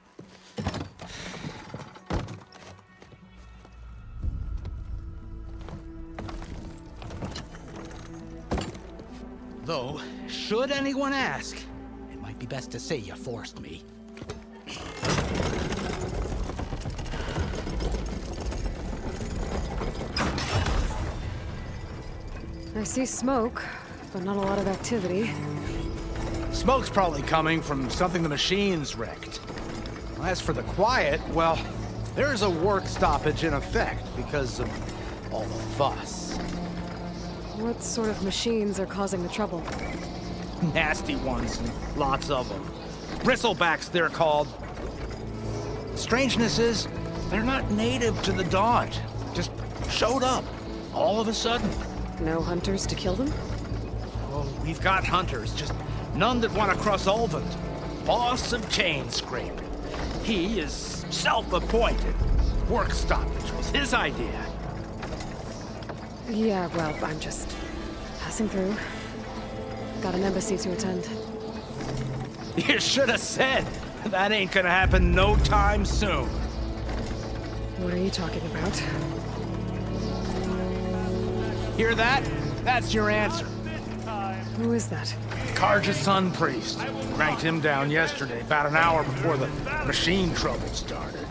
Though, should anyone ask, it might be best to say you forced me. I see smoke, but not a lot of activity. Smoke's probably coming from something the machines wrecked. As for the quiet, well, there's a work stoppage in effect because of all the fuss. What sort of machines are causing the trouble? Nasty ones, and lots of them. Bristlebacks, they're called. Strangeness is, they're not native to the Daunt. Just showed up, all of a sudden. No hunters to kill them? Well, we've got hunters, just none that want to cross Ulvund. Boss of Chainscrape. He is self-appointed. Work stoppage was his idea. Yeah, well, I'm just passing through. Got an embassy to attend. You should have said. That ain't gonna happen no time soon. What are you talking about? Hear that? That's your answer. Who is that? Karja's Sun Priest. Cranked him down yesterday, about an hour before the machine trouble started.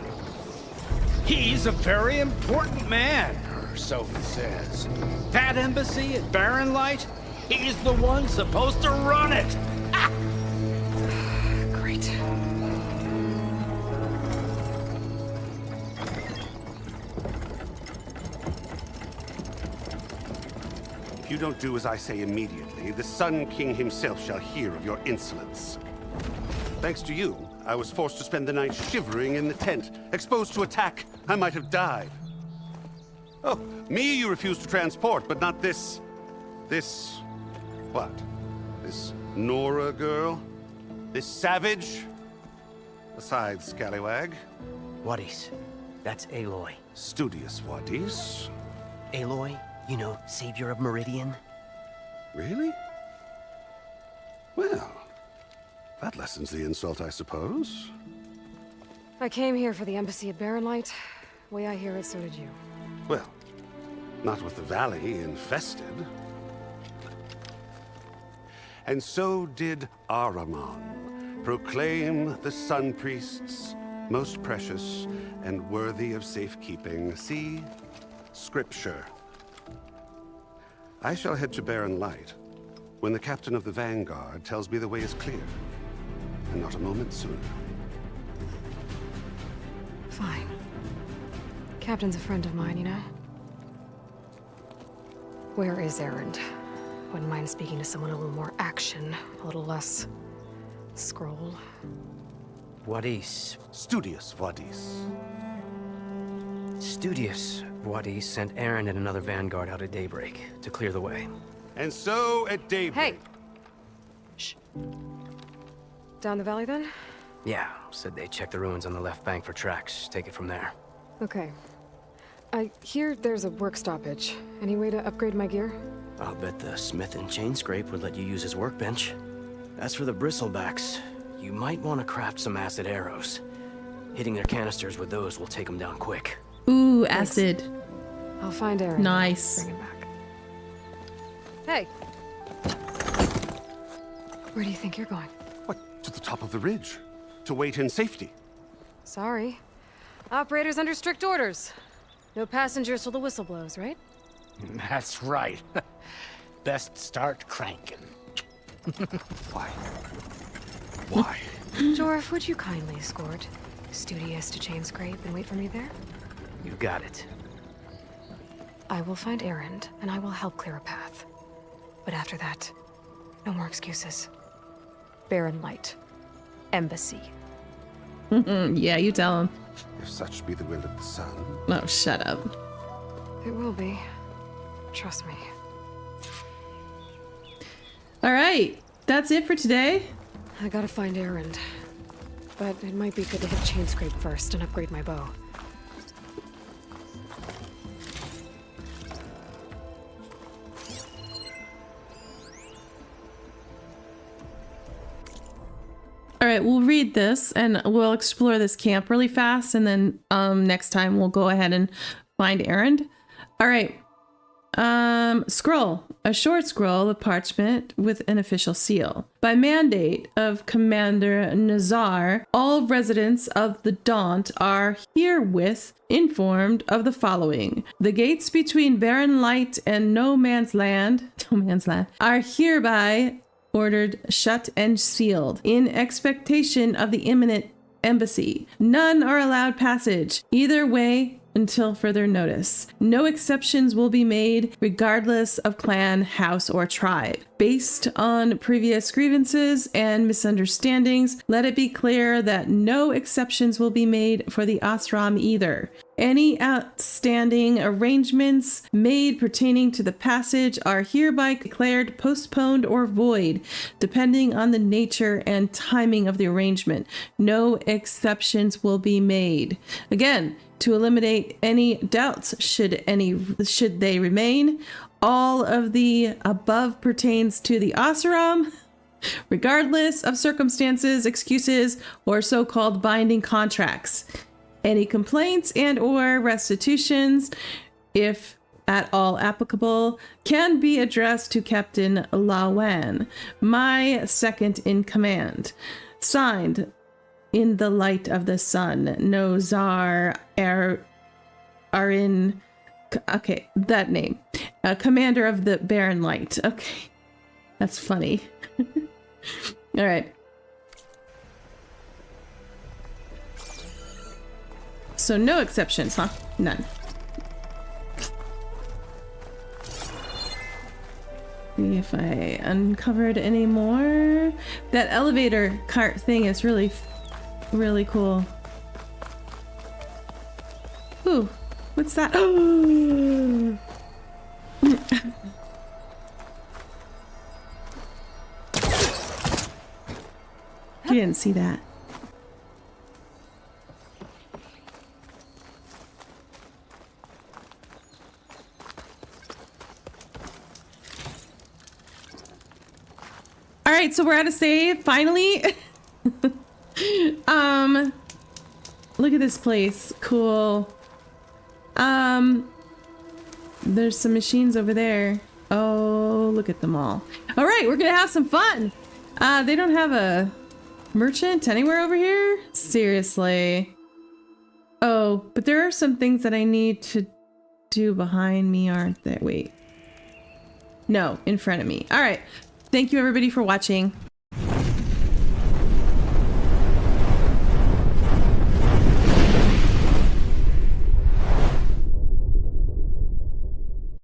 He's a very important man, or so he says. That embassy at Barren Light, he's the one supposed to run it. Ah! Great. If you don't do as I say immediately, the Sun King himself shall hear of your insolence. Thanks to you, I was forced to spend the night shivering in the tent. Exposed to attack, I might have died. Oh, me you refuse to transport, but not this... what? This Nora girl? This savage? Besides, scallywag. Wadis. That's Aloy. Studious Wadis. Aloy, you know, savior of Meridian. Really? Well, that lessens the insult, I suppose. I came here for the embassy at Barren Light. Way I hear it, so did you. Well, not with the valley infested. And so did Ahriman proclaim the Sun Priests most precious and worthy of safekeeping. See? Scripture. I shall head to Barren Light when the captain of the Vanguard tells me the way is clear, and not a moment sooner. Fine. Captain's a friend of mine, you know? Where is Erend? Wouldn't mind speaking to someone a little more action, a little less scroll. Wadis. Studious Wadis. Studious Wadis sent Erend and another Vanguard out at daybreak to clear the way. And so at daybreak... Hey! Shh. Down the valley, then? Yeah, said they checked the ruins on the left bank for tracks. Take it from there. Okay. I hear there's a work stoppage. Any way to upgrade my gear? I'll bet the smith in Chainscrape would let you use his workbench. As for the bristlebacks, you might want to craft some acid arrows. Hitting their canisters with those will take them down quick. Ooh, acid. I'll find Erend. Nice. Bring him back. Hey! Where do you think you're going? What? To the top of the ridge. To wait in safety. Sorry. Operator's under strict orders. No passengers till the whistle blows, right? That's right. Best start cranking. Why? Why? Jorf, would you kindly escort Studious to Chainscrape and wait for me there? You got it. I will find Erend, and I will help clear a path. But after that, no more excuses. Barren Light. Embassy. Yeah, you tell him. If such be the will of the sun. Oh, shut up. It will be. Trust me. All right, that's it for today. I gotta find Erend. But it might be good to hit Chainscrape first and upgrade my bow. All right, we'll read this and we'll explore this camp really fast, and then next time we'll go ahead and find Erend. All right. Scroll. A short scroll of parchment with an official seal. By mandate of Commander Nazar, all residents of the Daunt are herewith informed of the following. The gates between Barren Light and No Man's Land are hereby ordered shut and sealed in expectation of the imminent embassy. None are allowed passage either way until further notice. No exceptions will be made regardless of clan, house, or tribe. Based on previous grievances and misunderstandings, let it be clear that no exceptions will be made for the Osram either. Any outstanding arrangements made pertaining to the passage are hereby declared postponed or void, depending on the nature and timing of the arrangement. No exceptions will be made. Again, to eliminate any doubts, should they remain, all of the above pertains to the Osram, regardless of circumstances, excuses, or so-called binding contracts. Any complaints and or restitutions, if at all applicable, can be addressed to Captain Lawan, my second in command. Signed, in the light of the sun, Nozar Arin. Okay, that name. Commander of the Barren Light. Okay, that's funny. All right. So no exceptions, huh? None. See if I uncovered any more. That elevator cart thing is really cool. Ooh, what's that? Oh! You didn't see that. All right, so we're at a save finally. Look at this place. Cool. There's some machines over there. Oh, look at them all. All right, we're gonna have some fun. They don't have a merchant anywhere over here? Seriously. Oh, but there are some things that I need to do behind me, aren't there? Wait. No, in front of me. All right. Thank you everybody for watching.